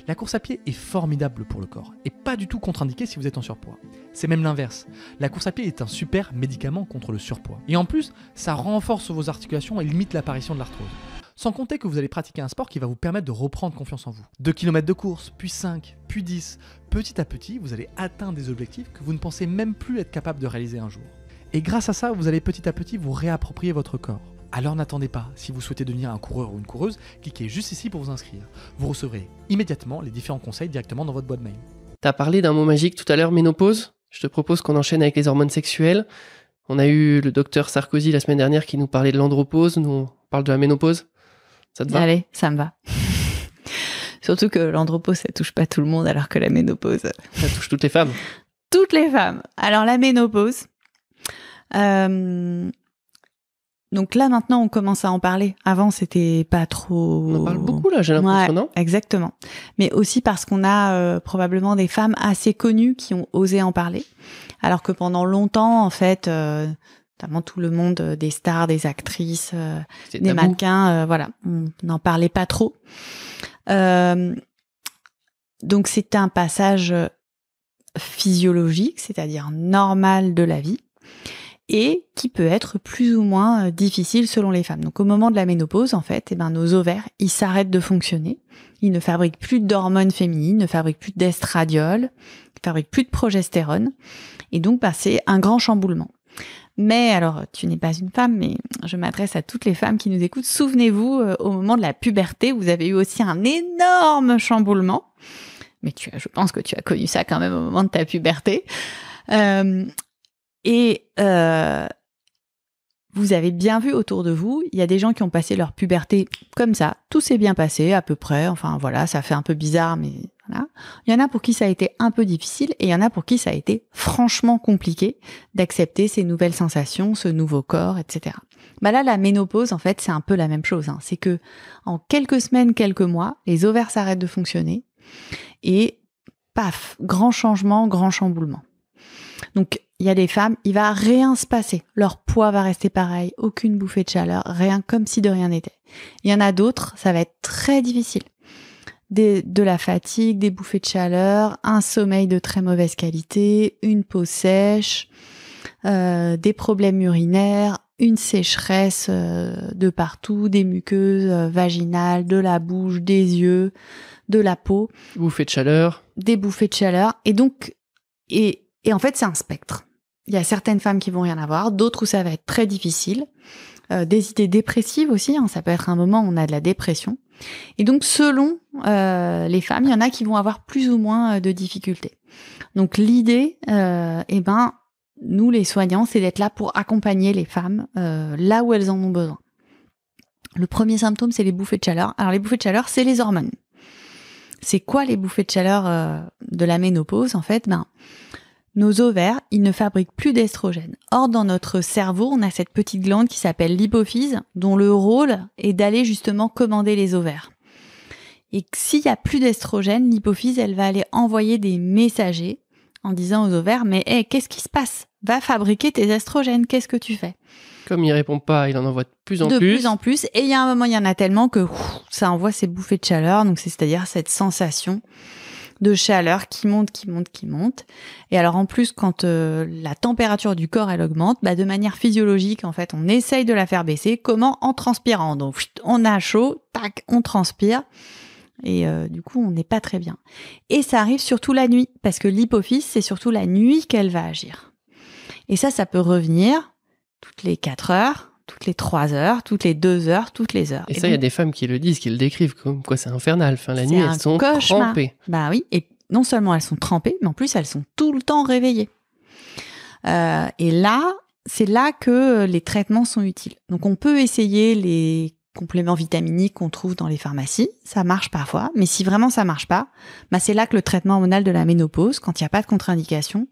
La course à pied est formidable pour le corps et pas du tout contre-indiquée si vous êtes en surpoids. C'est même l'inverse. La course à pied est un super médicament contre le surpoids. Et en plus, ça renforce vos articulations et limite l'apparition de l'arthrose. Sans compter que vous allez pratiquer un sport qui va vous permettre de reprendre confiance en vous. 2 km de course, puis 5, puis 10. Petit à petit, vous allez atteindre des objectifs que vous ne pensez même plus être capable de réaliser un jour. Et grâce à ça, vous allez petit à petit vous réapproprier votre corps. Alors n'attendez pas, si vous souhaitez devenir un coureur ou une coureuse, cliquez juste ici pour vous inscrire. Vous recevrez immédiatement les différents conseils directement dans votre boîte mail. T'as parlé d'un mot magique tout à l'heure, ménopause. Je te propose qu'on enchaîne avec les hormones sexuelles. On a eu le docteur Sarkozy la semaine dernière qui nous parlait de l'andropause, nous on parle de la ménopause. Ça te va ? Allez, ça me va. Surtout que l'andropause, ça touche pas tout le monde, alors que la ménopause... Ça touche toutes les femmes. Toutes les femmes. Alors la ménopause... Donc là, maintenant, on commence à en parler. Avant, c'était pas trop... On en parle beaucoup, là, j'ai l'impression, non ? Exactement. Mais aussi parce qu'on a probablement des femmes assez connues qui ont osé en parler. Alors que pendant longtemps, en fait... notamment tout le monde des stars, des actrices, des mannequins, on n'en parlait pas trop. Donc c'est un passage physiologique, c'est-à-dire normal de la vie, et qui peut être plus ou moins difficile selon les femmes. Donc au moment de la ménopause, en fait, nos ovaires, ils s'arrêtent de fonctionner. Ils ne fabriquent plus d'hormones féminines, ne fabriquent plus d'estradiol, ne fabriquent plus de progestérone. Et donc, c'est un grand chamboulement. Mais alors, tu n'es pas une femme, mais je m'adresse à toutes les femmes qui nous écoutent. Souvenez-vous, au moment de la puberté, vous avez eu aussi un énorme chamboulement. Mais je pense que tu as connu ça quand même au moment de ta puberté. Vous avez bien vu autour de vous, il y a des gens qui ont passé leur puberté comme ça. Tout s'est bien passé à peu près. Enfin voilà, ça fait un peu bizarre, mais voilà. Il y en a pour qui ça a été un peu difficile et il y en a pour qui ça a été franchement compliqué d'accepter ces nouvelles sensations, ce nouveau corps, etc. Là, la ménopause, en fait, c'est un peu la même chose. C'est que en quelques semaines, quelques mois, les ovaires s'arrêtent de fonctionner et paf, grand changement, grand chamboulement. Donc, il y a des femmes, il va rien se passer. Leur poids va rester pareil, aucune bouffée de chaleur, rien, comme si de rien n'était. Il y en a d'autres, ça va être très difficile. De la fatigue, des bouffées de chaleur, un sommeil de très mauvaise qualité, une peau sèche, des problèmes urinaires, une sécheresse de partout, des muqueuses vaginales, de la bouche, des yeux, de la peau. Bouffées de chaleur. Des bouffées de chaleur. Et donc, et en fait, c'est un spectre. Il y a certaines femmes qui vont rien avoir, d'autres où ça va être très difficile. Des idées dépressives aussi, hein, ça peut être un moment où on a de la dépression. Et donc, selon les femmes, il y en a qui vont avoir plus ou moins de difficultés. Donc, l'idée, nous, les soignants, c'est d'être là pour accompagner les femmes là où elles en ont besoin. Le premier symptôme, c'est les bouffées de chaleur. Alors, les bouffées de chaleur, c'est les hormones. C'est quoi les bouffées de chaleur de la ménopause? En fait, nos ovaires, ils ne fabriquent plus d'estrogène. Or, dans notre cerveau, on a cette petite glande qui s'appelle l'hypophyse, dont le rôle est d'aller justement commander les ovaires. Et s'il y a plus d'estrogène, l'hypophyse, elle va aller envoyer des messagers en disant aux ovaires, mais qu'est-ce qui se passe? Va fabriquer tes estrogènes, qu'est-ce que tu fais? Comme il répond pas, il en envoie de plus en plus. De plus en plus. Et il y a un moment, il y en a tellement que ça envoie ces bouffées de chaleur. Donc, c'est-à-dire cette sensation de chaleur qui monte. Et alors, en plus, quand la température du corps, elle augmente, de manière physiologique, en fait, on essaye de la faire baisser. Comment? En transpirant. Donc, on a chaud, tac, on transpire. Et du coup, on n'est pas très bien. Et ça arrive surtout la nuit, parce que l'hypophyse, c'est surtout la nuit qu'elle va agir. Et ça peut revenir toutes les 4 heures, toutes les 3 heures, toutes les 2 heures, toutes les heures. Et ça, il y a des femmes qui le disent, qui le décrivent comme quoi c'est infernal. Enfin, la nuit, elles sont trempées. Oui, et non seulement elles sont trempées, mais en plus, elles sont tout le temps réveillées. Et là, c'est là que les traitements sont utiles. Donc, on peut essayer les compléments vitaminiques qu'on trouve dans les pharmacies. Ça marche parfois, mais si vraiment ça marche pas, c'est là que le traitement hormonal de la ménopause, quand il n'y a pas de contre-indication,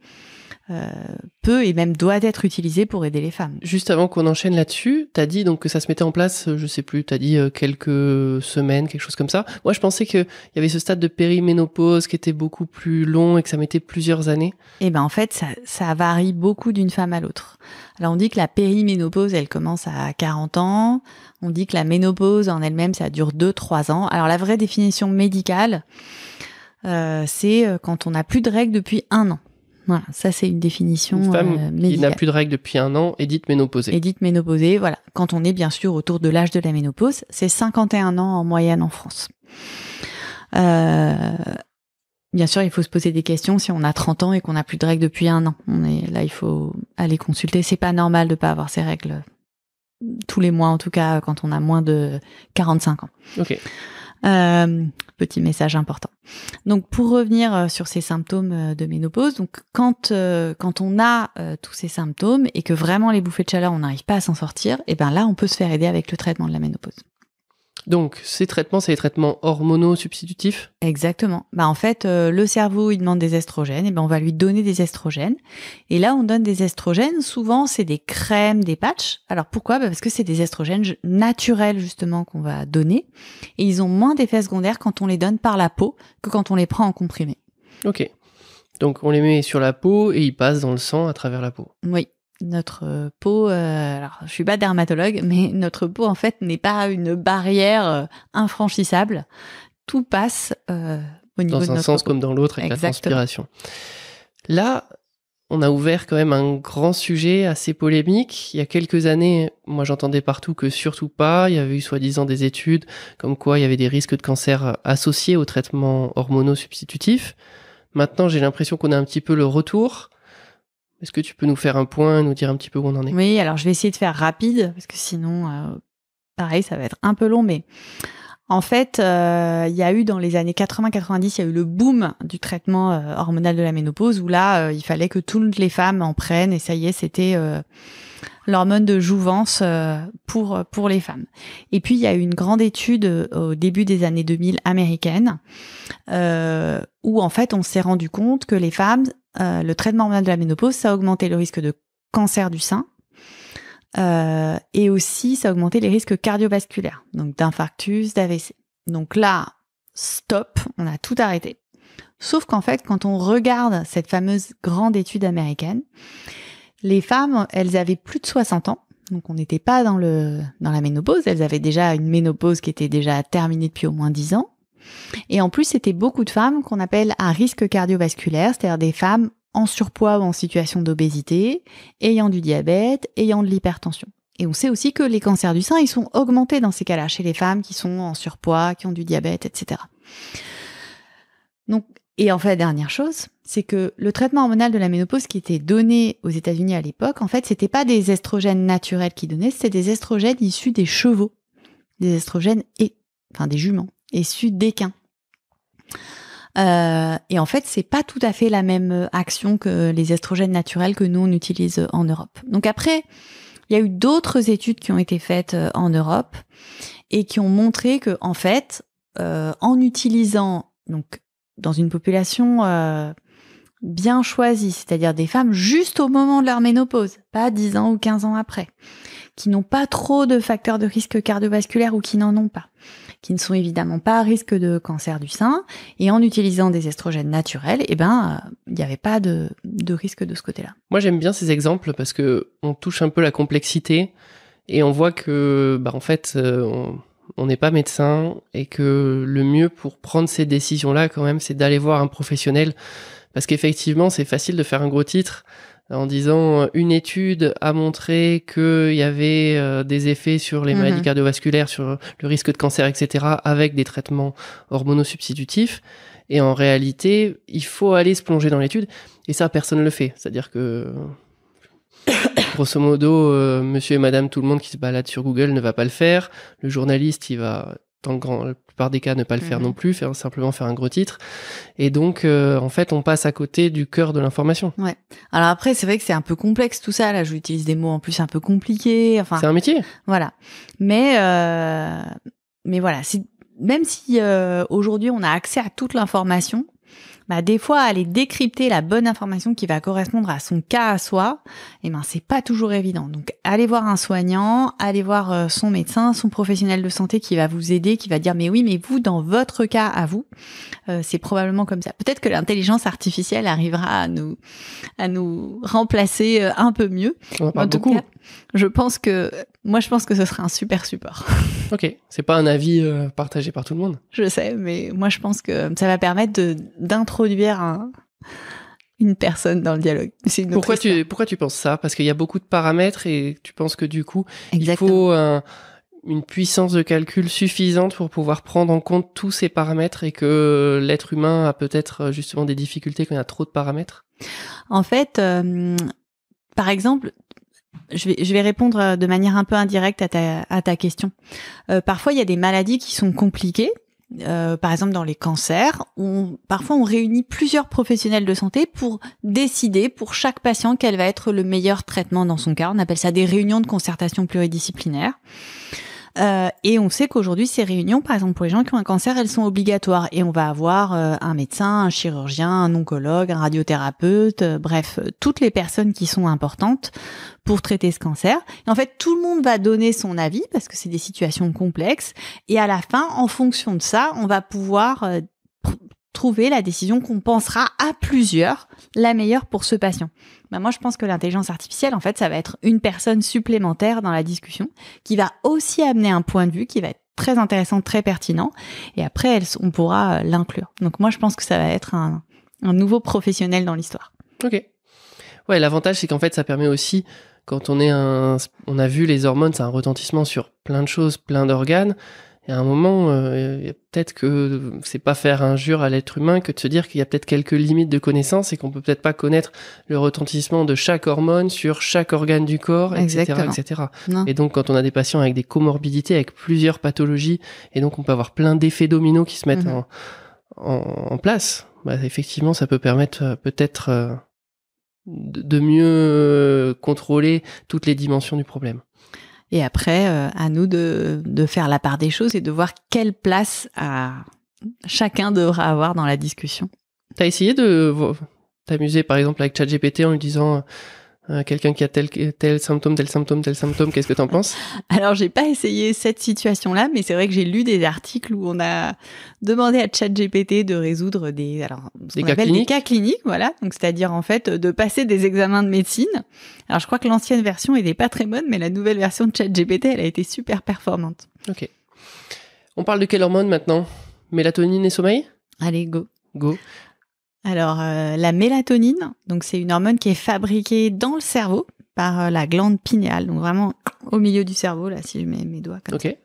peut et même doit être utilisé pour aider les femmes. Juste avant qu'on enchaîne là-dessus, t'as dit donc que ça se mettait en place, je sais plus, t'as dit quelques semaines, quelque chose comme ça. Moi, je pensais qu'il y avait ce stade de périménopause qui était beaucoup plus long et que ça mettait plusieurs années. Et en fait, ça varie beaucoup d'une femme à l'autre. Alors, on dit que la périménopause, elle commence à 40 ans. On dit que la ménopause en elle-même, ça dure 2-3 ans. Alors, la vraie définition médicale, c'est quand on n'a plus de règles depuis 1 an. Voilà, ça c'est une définition médicale. Une femme qui n'a plus de règles depuis 1 an est dite ménopausée. Est dite ménopausée, voilà. Quand on est bien sûr autour de l'âge de la ménopause, c'est 51 ans en moyenne en France. Bien sûr, il faut se poser des questions si on a 30 ans et qu'on n'a plus de règles depuis 1 an. Là, il faut aller consulter. C'est pas normal de pas avoir ces règles tous les mois, en tout cas quand on a moins de 45 ans. Ok. Petit message important. Donc pour revenir sur ces symptômes de ménopause, donc quand on a tous ces symptômes et que vraiment les bouffées de chaleur on n'arrive pas à s'en sortir, et là on peut se faire aider avec le traitement de la ménopause. Donc ces traitements, c'est les traitements hormonaux substitutifs? Exactement. En fait, le cerveau il demande des estrogènes, et on va lui donner des estrogènes. Et là on donne des estrogènes. Souvent c'est des crèmes, des patchs. Alors pourquoi? Parce que c'est des estrogènes naturels justement qu'on va donner, et ils ont moins d'effets secondaires quand on les donne par la peau que quand on les prend en comprimé. Ok. Donc on les met sur la peau et ils passent dans le sang à travers la peau. Oui. Notre peau, alors je suis pas dermatologue, mais notre peau en fait n'est pas une barrière infranchissable. Tout passe au niveau de notre peau. Dans un sens comme dans l'autre avec Exactement. La transpiration. Là, on a ouvert quand même un grand sujet assez polémique. Il y a quelques années, moi j'entendais partout que surtout pas. Il y avait eu soi-disant des études comme quoi il y avait des risques de cancer associés aux traitements hormonaux substitutifs. Maintenant, j'ai l'impression qu'on a un petit peu le retour. Est-ce que tu peux nous faire un point, nous dire un petit peu où on en est? Oui, alors je vais essayer de faire rapide, parce que sinon, pareil, ça va être un peu long, mais en fait, il y a eu dans les années 80-90, il y a eu le boom du traitement hormonal de la ménopause, où là, il fallait que toutes les femmes en prennent, et ça y est, c'était l'hormone de jouvence pour les femmes. Et puis, il y a eu une grande étude au début des années 2000 américaine, où en fait, on s'est rendu compte que les femmes, le traitement hormonal de la ménopause, ça augmentait le risque de cancer du sein, et aussi ça augmentait les risques cardiovasculaires, donc d'infarctus, d'AVC. Donc là, stop, on a tout arrêté. Sauf qu'en fait, quand on regarde cette fameuse grande étude américaine, les femmes, elles avaient plus de 60 ans, donc on n'était pas dans la ménopause, elles avaient déjà une ménopause qui était déjà terminée depuis au moins 10 ans. Et en plus, c'était beaucoup de femmes qu'on appelle à risque cardiovasculaire, c'est-à-dire des femmes en surpoids ou en situation d'obésité, ayant du diabète, ayant de l'hypertension. Et on sait aussi que les cancers du sein, ils sont augmentés dans ces cas-là, chez les femmes qui sont en surpoids, qui ont du diabète, etc. Donc, et en fait, dernière chose, c'est que le traitement hormonal de la ménopause qui était donné aux États-Unis à l'époque, en fait, c'était pas des estrogènes naturels qui donnaient, c'était des estrogènes issus des chevaux, des estrogènes des juments, issus d'équins. Et en fait, c'est pas tout à fait la même action que les estrogènes naturels que nous on utilise en Europe. Donc après, il y a eu d'autres études qui ont été faites en Europe et qui ont montré que en fait, en utilisant donc dans une population bien choisie, c'est-à-dire des femmes juste au moment de leur ménopause, pas 10 ans ou 15 ans après, qui n'ont pas trop de facteurs de risque cardiovasculaire ou qui n'en ont pas, qui ne sont évidemment pas à risque de cancer du sein, et en utilisant des estrogènes naturels, il n'y avait pas de risque de ce côté-là. Moi, j'aime bien ces exemples parce que on touche un peu la complexité et on voit que, en fait, on n'est pas médecin et que le mieux pour prendre ces décisions-là, quand même, c'est d'aller voir un professionnel. Parce qu'effectivement, c'est facile de faire un gros titre en disant une étude a montré qu'il y avait des effets sur les maladies cardiovasculaires, sur le risque de cancer, etc., avec des traitements hormonosubstitutifs. Et en réalité, il faut aller se plonger dans l'étude. Et ça, personne ne le fait. C'est-à-dire que, grosso modo, monsieur et madame, tout le monde qui se balade sur Google ne va pas le faire. Le journaliste, il va, dans la plupart des cas, ne pas le faire non plus, simplement faire un gros titre. Et donc, en fait, on passe à côté du cœur de l'information. Ouais. Alors après, c'est vrai que c'est un peu complexe tout ça. Là, j'utilise des mots en plus un peu compliqués. Enfin, c'est un métier. Voilà. Mais voilà, même si aujourd'hui on a accès à toute l'information, des fois aller décrypter la bonne information qui va correspondre à son cas à soi, c'est pas toujours évident. Donc allez voir un soignant, allez voir son médecin, son professionnel de santé qui va vous aider, qui va dire mais oui, mais vous dans votre cas à vous, c'est probablement comme ça. Peut-être que l'intelligence artificielle arrivera à nous remplacer un peu mieux. En tout cas, je pense que ce serait un super support. Ok, c'est pas un avis partagé par tout le monde. Je sais, mais moi je pense que ça va permettre d'introduire une personne dans le dialogue. C'est une pourquoi tu penses ça? Parce qu'il y a beaucoup de paramètres et tu penses que du coup, Exactement. il faut une puissance de calcul suffisante pour pouvoir prendre en compte tous ces paramètres et que l'être humain a peut-être justement des difficultés quand il y a trop de paramètres? En fait, par exemple, je vais répondre de manière un peu indirecte à ta question. Parfois, il y a des maladies qui sont compliquées. Par exemple, dans les cancers, parfois on réunit plusieurs professionnels de santé pour décider pour chaque patient quel va être le meilleur traitement dans son cas. On appelle ça des réunions de concertation pluridisciplinaire. Et on sait qu'aujourd'hui, ces réunions, par exemple pour les gens qui ont un cancer, elles sont obligatoires. Et on va avoir un médecin, un chirurgien, un oncologue, un radiothérapeute, bref, toutes les personnes qui sont importantes pour traiter ce cancer. Et en fait, tout le monde va donner son avis parce que c'est des situations complexes. Et à la fin, en fonction de ça, on va pouvoir trouver la décision qu'on pensera à plusieurs la meilleure pour ce patient. Moi, je pense que l'intelligence artificielle, en fait, ça va être une personne supplémentaire dans la discussion qui va aussi amener un point de vue qui va être très intéressant, très pertinent. Et après, on pourra l'inclure. Donc moi, je pense que ça va être un nouveau professionnel dans l'histoire. Ok. Ouais, l'avantage, c'est qu'en fait, ça permet aussi, quand on a vu les hormones, ça a un retentissement sur plein de choses, plein d'organes. Et à un moment, peut-être que c'est pas faire injure à l'être humain que de se dire qu'il y a peut-être quelques limites de connaissances et qu'on peut peut-être pas connaître le retentissement de chaque hormone sur chaque organe du corps, etc., etc. Et donc, quand on a des patients avec des comorbidités, avec plusieurs pathologies, et donc on peut avoir plein d'effets dominos qui se mettent en place, effectivement, ça peut permettre peut-être de mieux contrôler toutes les dimensions du problème. Et après, à nous de faire la part des choses et de voir quelle place chacun devra avoir dans la discussion. T'as essayé de t'amuser, par exemple, avec ChatGPT en lui disant quelqu'un qui a tel symptôme, qu'est-ce que t'en penses? Alors, j'ai pas essayé cette situation-là, mais c'est vrai que j'ai lu des articles où on a demandé à ChatGPT de résoudre des cas cliniques, voilà. Donc, c'est-à-dire, en fait, de passer des examens de médecine. Alors, je crois que l'ancienne version était pas très bonne, mais la nouvelle version de ChatGPT, elle a été super performante. Ok. On parle de quelle hormone maintenant? Mélatonine et sommeil? Allez, go. Go. Alors, la mélatonine, donc c'est une hormone qui est fabriquée dans le cerveau par la glande pinéale. Donc vraiment, au milieu du cerveau, là, si je mets mes doigts comme ça. Ok.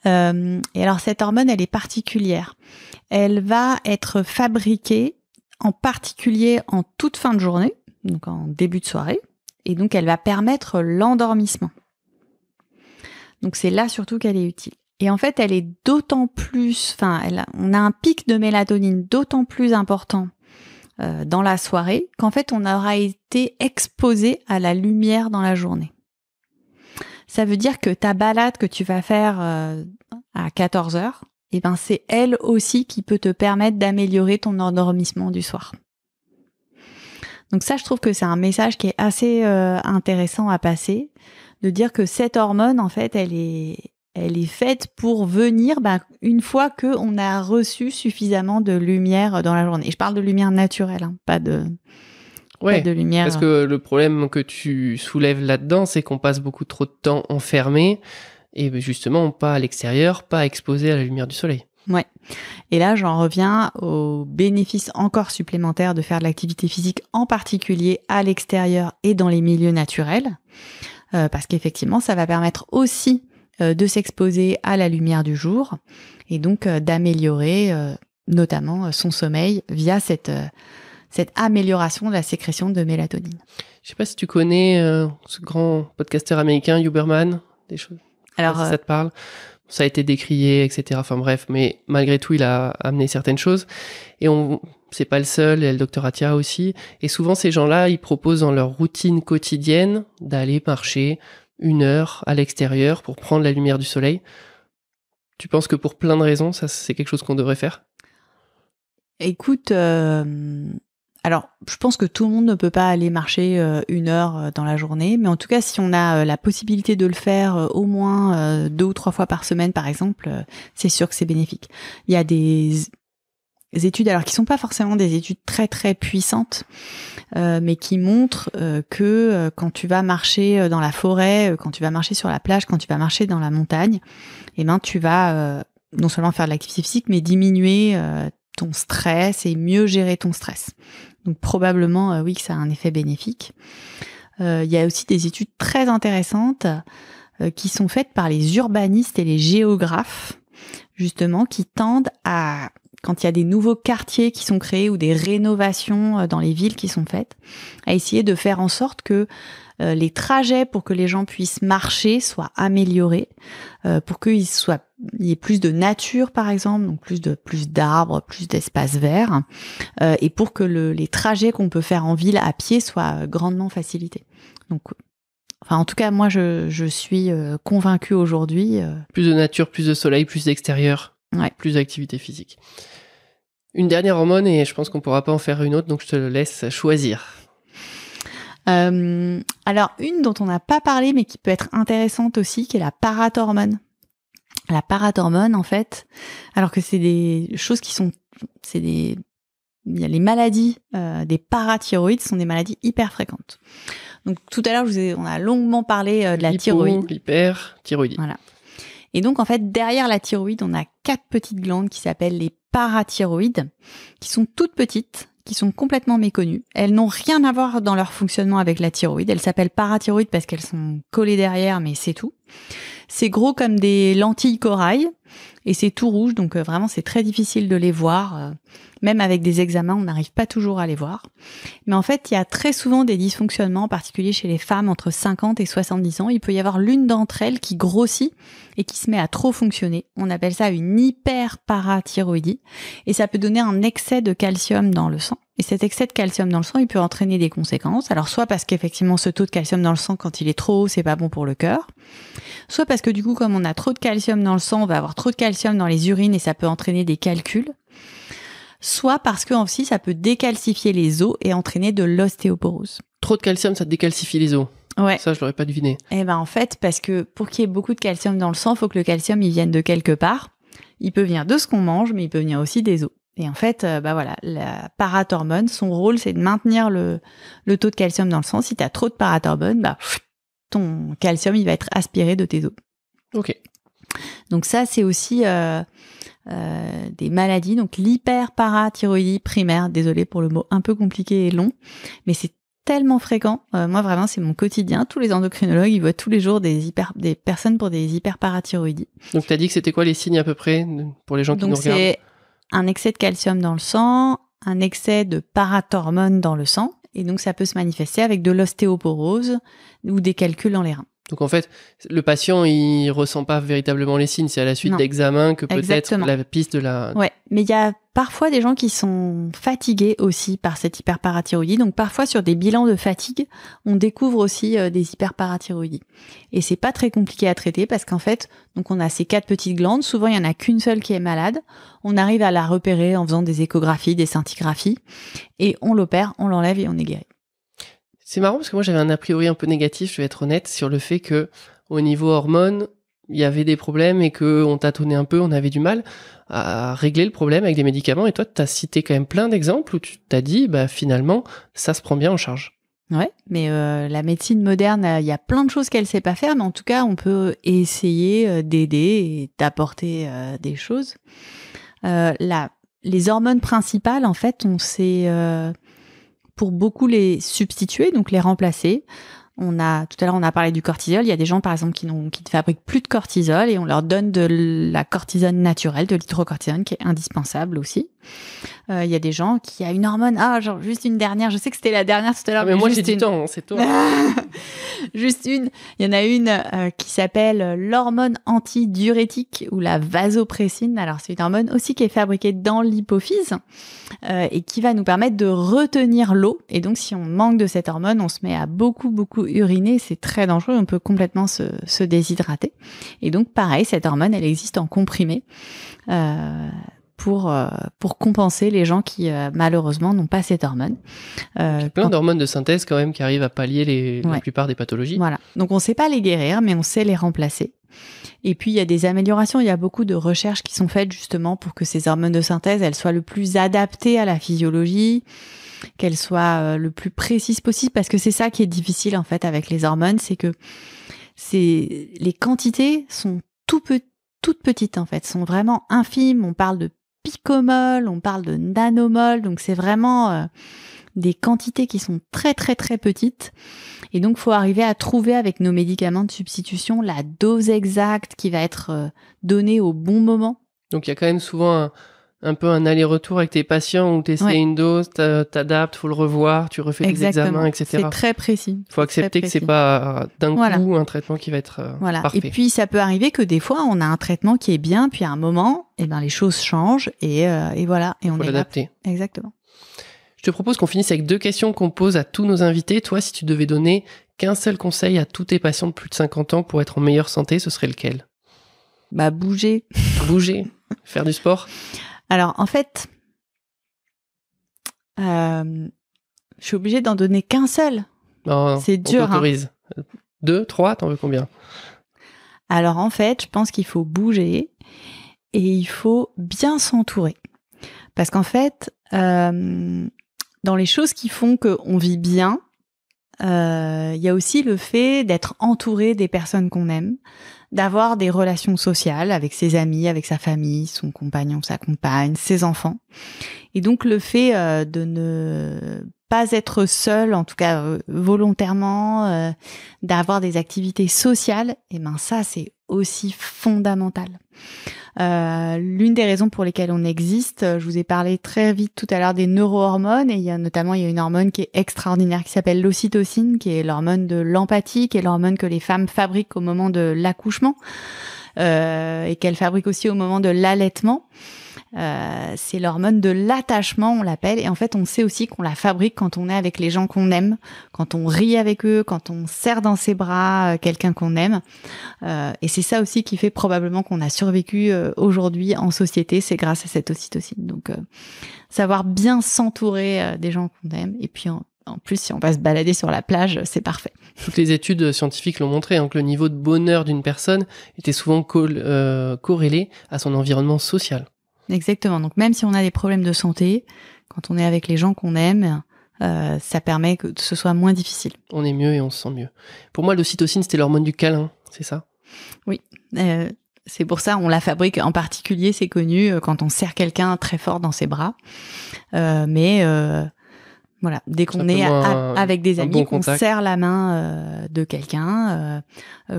Et alors, cette hormone, elle est particulière. Elle va être fabriquée en particulier en toute fin de journée, donc en début de soirée, et donc elle va permettre l'endormissement. Donc c'est là surtout qu'elle est utile. Et en fait, elle est d'autant plus, on a un pic de mélatonine d'autant plus important dans la soirée qu'en fait, on aura été exposé à la lumière dans la journée. Ça veut dire que ta balade que tu vas faire à 14h, eh ben, c'est elle aussi qui peut te permettre d'améliorer ton endormissement du soir. Donc ça, je trouve que c'est un message qui est assez intéressant à passer, de dire que cette hormone, en fait, elle est faite pour venir une fois qu'on a reçu suffisamment de lumière dans la journée. Et je parle de lumière naturelle, hein, pas de lumière. Parce que le problème que tu soulèves là-dedans, c'est qu'on passe beaucoup trop de temps enfermé et justement pas à l'extérieur, pas exposé à la lumière du soleil. Ouais. Et là, j'en reviens au bénéfice encore supplémentaire de faire de l'activité physique, en particulier à l'extérieur et dans les milieux naturels, parce qu'effectivement, ça va permettre aussi de s'exposer à la lumière du jour et donc d'améliorer notamment son sommeil via cette amélioration de la sécrétion de mélatonine. Je sais pas si tu connais ce grand podcasteur américain, Huberman, des choses. Alors, si ça te parle. Ça a été décrié, etc. Enfin bref, mais malgré tout, il a amené certaines choses. Et c'est pas le seul, il y a le docteur Attia aussi. Et souvent, ces gens-là, ils proposent dans leur routine quotidienne d'aller marcher 1 heure à l'extérieur pour prendre la lumière du soleil. Tu penses que pour plein de raisons, ça, c'est quelque chose qu'on devrait faire ? Écoute, alors je pense que tout le monde ne peut pas aller marcher 1 heure dans la journée, mais en tout cas, si on a la possibilité de le faire au moins 2 ou 3 fois par semaine, par exemple, c'est sûr que c'est bénéfique. Il y a des études, alors qui sont pas forcément des études très très puissantes, mais qui montrent que quand tu vas marcher dans la forêt, quand tu vas marcher sur la plage, quand tu vas marcher dans la montagne, eh ben tu vas non seulement faire de l'activité physique, mais diminuer ton stress et mieux gérer ton stress. Donc probablement oui que ça a un effet bénéfique. Il y a aussi des études très intéressantes qui sont faites par les urbanistes et les géographes, justement, qui tendent à, quand il y a des nouveaux quartiers qui sont créés ou des rénovations dans les villes qui sont faites, à essayer de faire en sorte que les trajets pour que les gens puissent marcher soient améliorés, pour qu'il y ait plus de nature par exemple, donc plus d'arbres, plus d'espaces verts, et pour que les trajets qu'on peut faire en ville à pied soient grandement facilités. Donc, enfin en tout cas moi je suis convaincue aujourd'hui. Plus de nature, plus de soleil, plus d'extérieur, ouais. Plus d'activité physique. Une dernière hormone et je pense qu'on pourra pas en faire une autre, donc je te laisse choisir. Alors une dont on n'a pas parlé mais qui peut être intéressante aussi, qui est la parathormone. La parathormone en fait, alors que c'est des choses il y a les maladies des parathyroïdes sont des maladies hyper fréquentes. Donc tout à l'heure on a longuement parlé de la thyroïde. L'hyperthyroïdie. Voilà. Et donc en fait derrière la thyroïde on a 4 petites glandes qui s'appellent les parathyroïdes, qui sont toutes petites, qui sont complètement méconnues. Elles n'ont rien à voir dans leur fonctionnement avec la thyroïde. Elles s'appellent parathyroïdes parce qu'elles sont collées derrière, mais c'est tout. C'est gros comme des lentilles corail et c'est tout rouge, donc vraiment c'est très difficile de les voir. Même avec des examens, on n'arrive pas toujours à les voir. Mais en fait, il y a très souvent des dysfonctionnements, en particulier chez les femmes entre 50 et 70 ans. Il peut y avoir l'une d'entre elles qui grossit et qui se met à trop fonctionner. On appelle ça une hyperparathyroïdie et ça peut donner un excès de calcium dans le sang. Et cet excès de calcium dans le sang, il peut entraîner des conséquences. Alors soit parce qu'effectivement ce taux de calcium dans le sang, quand il est trop haut, c'est pas bon pour le cœur. Soit parce que du coup, comme on a trop de calcium dans le sang, on va avoir trop de calcium dans les urines et ça peut entraîner des calculs. Soit parce que aussi ça peut décalcifier les os et entraîner de l'ostéoporose. Trop de calcium, ça décalcifie les os. Ouais. Ça, je l'aurais pas deviné. Eh ben en fait, parce que pour qu'il y ait beaucoup de calcium dans le sang, il faut que le calcium il vienne de quelque part. Il peut venir de ce qu'on mange, mais il peut venir aussi des os. Et en fait, voilà, la parathormone, son rôle, c'est de maintenir le taux de calcium dans le sang. Si tu as trop de parathormone, ton calcium, il va être aspiré de tes os. Ok. Donc ça, c'est aussi des maladies. Donc l'hyperparathyroïdie primaire, désolé pour le mot un peu compliqué et long, mais c'est tellement fréquent. Moi, vraiment, c'est mon quotidien. Tous les endocrinologues, ils voient tous les jours des personnes pour des hyperparathyroïdies. Donc, tu as dit que c'était quoi les signes à peu près pour les gens qui nous regardent? Donc, c'est un excès de calcium dans le sang, un excès de parathormone dans le sang. Et donc, ça peut se manifester avec de l'ostéoporose ou des calculs dans les reins. Donc en fait, le patient, il ressent pas véritablement les signes. C'est à la suite d'examens que peut-être la piste de la... Ouais, mais il y a parfois des gens qui sont fatigués aussi par cette hyperparathyroïdie. Donc parfois sur des bilans de fatigue, on découvre aussi des hyperparathyroïdies. Et c'est pas très compliqué à traiter parce qu'en fait, donc on a ces 4 petites glandes. Souvent, il y en a qu'une seule qui est malade. On arrive à la repérer en faisant des échographies, des scintigraphies. Et on l'opère, on l'enlève et on est guéri. C'est marrant parce que moi j'avais un a priori un peu négatif, je vais être honnête, sur le fait que au niveau hormones, il y avait des problèmes et qu'on tâtonnait un peu, on avait du mal à régler le problème avec des médicaments. Et toi, tu as cité quand même plein d'exemples où tu t'as dit, finalement, ça se prend bien en charge. Ouais, mais la médecine moderne, il y a plein de choses qu'elle sait pas faire, mais en tout cas, on peut essayer d'aider et d'apporter des choses. Les hormones principales, en fait, on sait... pour beaucoup les substituer, donc les remplacer. Tout à l'heure, on a parlé du cortisol. Il y a des gens, par exemple, qui ne fabriquent plus de cortisol et on leur donne de la cortisone naturelle, de l'hydrocortisone, qui est indispensable aussi. Il y a des gens qui a une hormone. Genre juste une dernière. Je sais que c'était la dernière tout à l'heure. Mais moi, j'ai du temps, c'est toi. Juste une. Il y en a une qui s'appelle l'hormone antidiurétique ou la vasopressine. Alors, c'est une hormone aussi qui est fabriquée dans l'hypophyse et qui va nous permettre de retenir l'eau. Et donc, si on manque de cette hormone, on se met à beaucoup uriner. C'est très dangereux. On peut complètement se déshydrater. Et donc, pareil, cette hormone, elle existe en comprimé. Pour compenser les gens qui malheureusement n'ont pas cette hormone. Il y a plein d'hormones de synthèse quand même qui arrivent à pallier la plupart des pathologies. Voilà. Donc on ne sait pas les guérir, mais on sait les remplacer. Et puis il y a des améliorations, il y a beaucoup de recherches qui sont faites justement pour que ces hormones de synthèse, elles soient le plus adaptées à la physiologie, qu'elles soient le plus précises possible, parce que c'est ça qui est difficile en fait avec les hormones, c'est que les quantités sont toutes petites en fait, sont vraiment infimes. On parle de picomol, on parle de nanomol, donc c'est vraiment des quantités qui sont très très très petites. Et donc, il faut arriver à trouver avec nos médicaments de substitution la dose exacte qui va être donnée au bon moment. Donc, il y a quand même souvent un peu un aller-retour avec tes patients où tu essaies une dose, t'adaptes, faut le revoir, tu refais des examens, etc. C'est très précis. Il faut accepter que c'est pas d'un coup un traitement qui va être parfait. Et puis, ça peut arriver que des fois, on a un traitement qui est bien, puis à un moment, les choses changent et voilà. Et on faut l'adapter. Exactement. Je te propose qu'on finisse avec 2 questions qu'on pose à tous nos invités. Toi, si tu devais donner qu'un seul conseil à tous tes patients de plus de 50 ans pour être en meilleure santé, ce serait lequel ? Bouger. Bouger. Faire du sport. Alors, en fait, je suis obligée d'en donner qu'un seul. Non, c'est dur. On t'autorise. 2, 3, t'en veux combien ? Alors, en fait, je pense qu'il faut bouger et il faut bien s'entourer. Parce qu'en fait, dans les choses qui font qu'on vit bien, il y a aussi le fait d'être entouré des personnes qu'on aime, d'avoir des relations sociales avec ses amis, avec sa famille, son compagnon, sa compagne, ses enfants. Et donc le fait de ne pas être seul, en tout cas volontairement, d'avoir des activités sociales, ça c'est aussi fondamental. L'une des raisons pour lesquelles on existe, je vous ai parlé très vite tout à l'heure des neurohormones, et il y a une hormone qui est extraordinaire qui s'appelle l'ocytocine, qui est l'hormone de l'empathie, qui est l'hormone que les femmes fabriquent au moment de l'accouchement et qu'elles fabriquent aussi au moment de l'allaitement. C'est l'hormone de l'attachement, on l'appelle, et en fait on sait aussi qu'on la fabrique quand on est avec les gens qu'on aime, quand on rit avec eux, quand on serre dans ses bras quelqu'un qu'on aime, et c'est ça aussi qui fait probablement qu'on a survécu aujourd'hui en société, c'est grâce à cette ocytocine. Donc savoir bien s'entourer des gens qu'on aime, et puis en plus si on va se balader sur la plage, c'est parfait. Toutes les études scientifiques l'ont montré, que le niveau de bonheur d'une personne était souvent corrélé à son environnement social. Exactement. Donc même si on a des problèmes de santé, quand on est avec les gens qu'on aime, ça permet que ce soit moins difficile. On est mieux et on se sent mieux. Pour moi, l'ocytocine, c'était l'hormone du câlin, c'est ça ? Oui. C'est pour ça on la fabrique en particulier, c'est connu, quand on serre quelqu'un très fort dans ses bras. Mais Voilà, dès qu'on est avec des amis, qu'on serre la main de quelqu'un,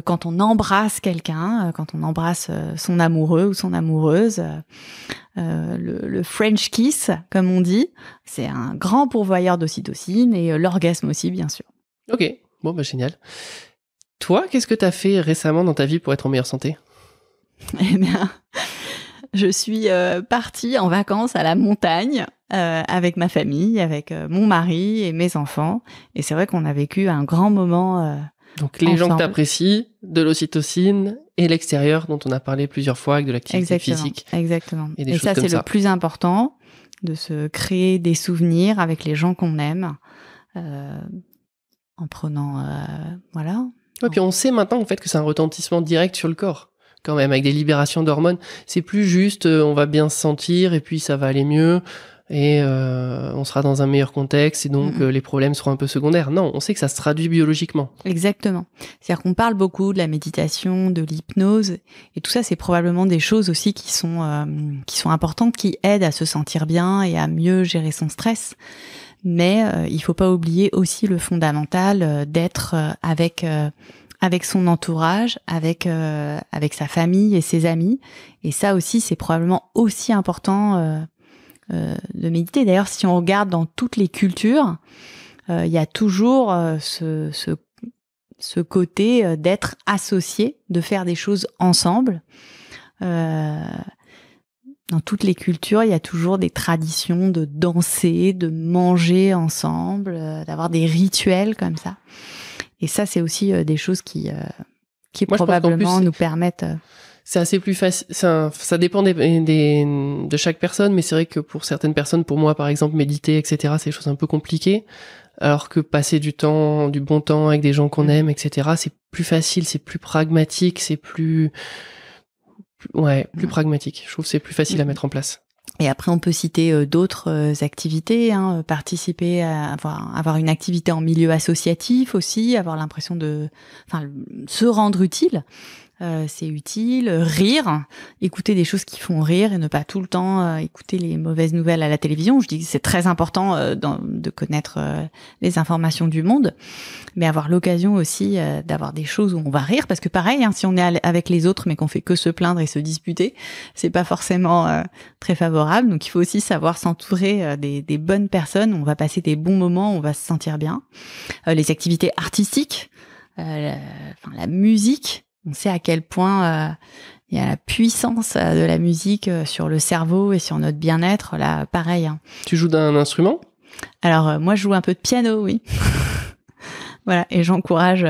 quand on embrasse quelqu'un, quand on embrasse son amoureux ou son amoureuse, le French kiss, comme on dit, c'est un grand pourvoyeur d'ocytocine et l'orgasme aussi, bien sûr. Ok, bon, bah génial. Toi, qu'est-ce que tu as fait récemment dans ta vie pour être en meilleure santé ? Eh bien, je suis partie en vacances à la montagne avec ma famille, avec mon mari et mes enfants. Et c'est vrai qu'on a vécu un grand moment donc les ensemble. gens que tu apprécies, de l'ocytocine et l'extérieur dont on a parlé plusieurs fois avec de l'activité physique. Exactement. Et ça, c'est le plus important, de se créer des souvenirs avec les gens qu'on aime en prenant... voilà. Ouais, puis on sait maintenant en fait que c'est un retentissement direct sur le corps. Quand même, avec des libérations d'hormones, c'est plus juste on va bien se sentir et puis ça va aller mieux et on sera dans un meilleur contexte et donc les problèmes seront un peu secondaires. Non, on sait que ça se traduit biologiquement. Exactement. C'est-à-dire qu'on parle beaucoup de la méditation, de l'hypnose et tout ça, c'est probablement des choses aussi qui sont importantes, qui aident à se sentir bien et à mieux gérer son stress. Mais il faut pas oublier aussi le fondamental d'être avec son entourage, avec sa famille et ses amis. Et ça aussi, c'est probablement aussi important de méditer. D'ailleurs, si on regarde dans toutes les cultures, il y a toujours ce côté d'être associé, de faire des choses ensemble. Dans toutes les cultures, il y a toujours des traditions de danser, de manger ensemble, d'avoir des rituels comme ça. Et ça, c'est aussi des choses qui probablement nous permettent... C'est assez plus facile. Ça dépend de chaque personne, mais c'est vrai que pour certaines personnes, pour moi par exemple, méditer, etc., c'est des choses un peu compliquées. Alors que passer du bon temps avec des gens qu'on aime, etc., c'est plus facile, c'est plus pragmatique, c'est plus pragmatique. Je trouve que c'est plus facile à mettre en place. Et après, on peut citer d'autres activités, participer à avoir une activité en milieu associatif aussi, avoir l'impression se rendre utile. C'est utile, rire, écouter des choses qui font rire et ne pas tout le temps écouter les mauvaises nouvelles à la télévision. Je dis que c'est très important de connaître les informations du monde, mais avoir l'occasion aussi d'avoir des choses où on va rire, parce que pareil, si on est avec les autres mais qu'on fait que se plaindre et se disputer, c'est pas forcément très favorable. Donc il faut aussi savoir s'entourer des bonnes personnes, on va passer des bons moments, on va se sentir bien. Les activités artistiques, la musique, on sait à quel point il y a la puissance de la musique sur le cerveau et sur notre bien-être. Là, pareil. Tu joues d'un instrument ? Alors, moi, je joue un peu de piano, oui. Voilà, et j'encourage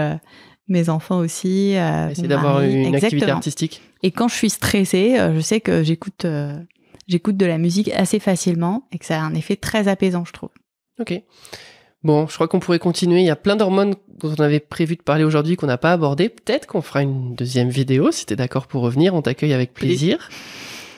mes enfants aussi. Essayer d'avoir une activité artistique. Et quand je suis stressée, je sais que j'écoute de la musique assez facilement et que ça a un effet très apaisant, je trouve. Ok. Bon, je crois qu'on pourrait continuer. Il y a plein d'hormones dont on avait prévu de parler aujourd'hui qu'on n'a pas abordé. Peut-être qu'on fera une deuxième vidéo, si t'es d'accord pour revenir. On t'accueille avec plaisir.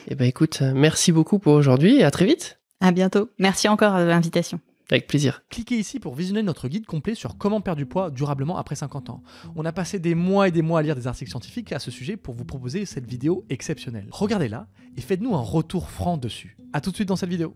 Et ben écoute, merci beaucoup pour aujourd'hui et à très vite. À bientôt. Merci encore de l'invitation. Avec plaisir. Cliquez ici pour visionner notre guide complet sur comment perdre du poids durablement après 50 ans. On a passé des mois et des mois à lire des articles scientifiques à ce sujet pour vous proposer cette vidéo exceptionnelle. Regardez-la et faites-nous un retour franc dessus. À tout de suite dans cette vidéo.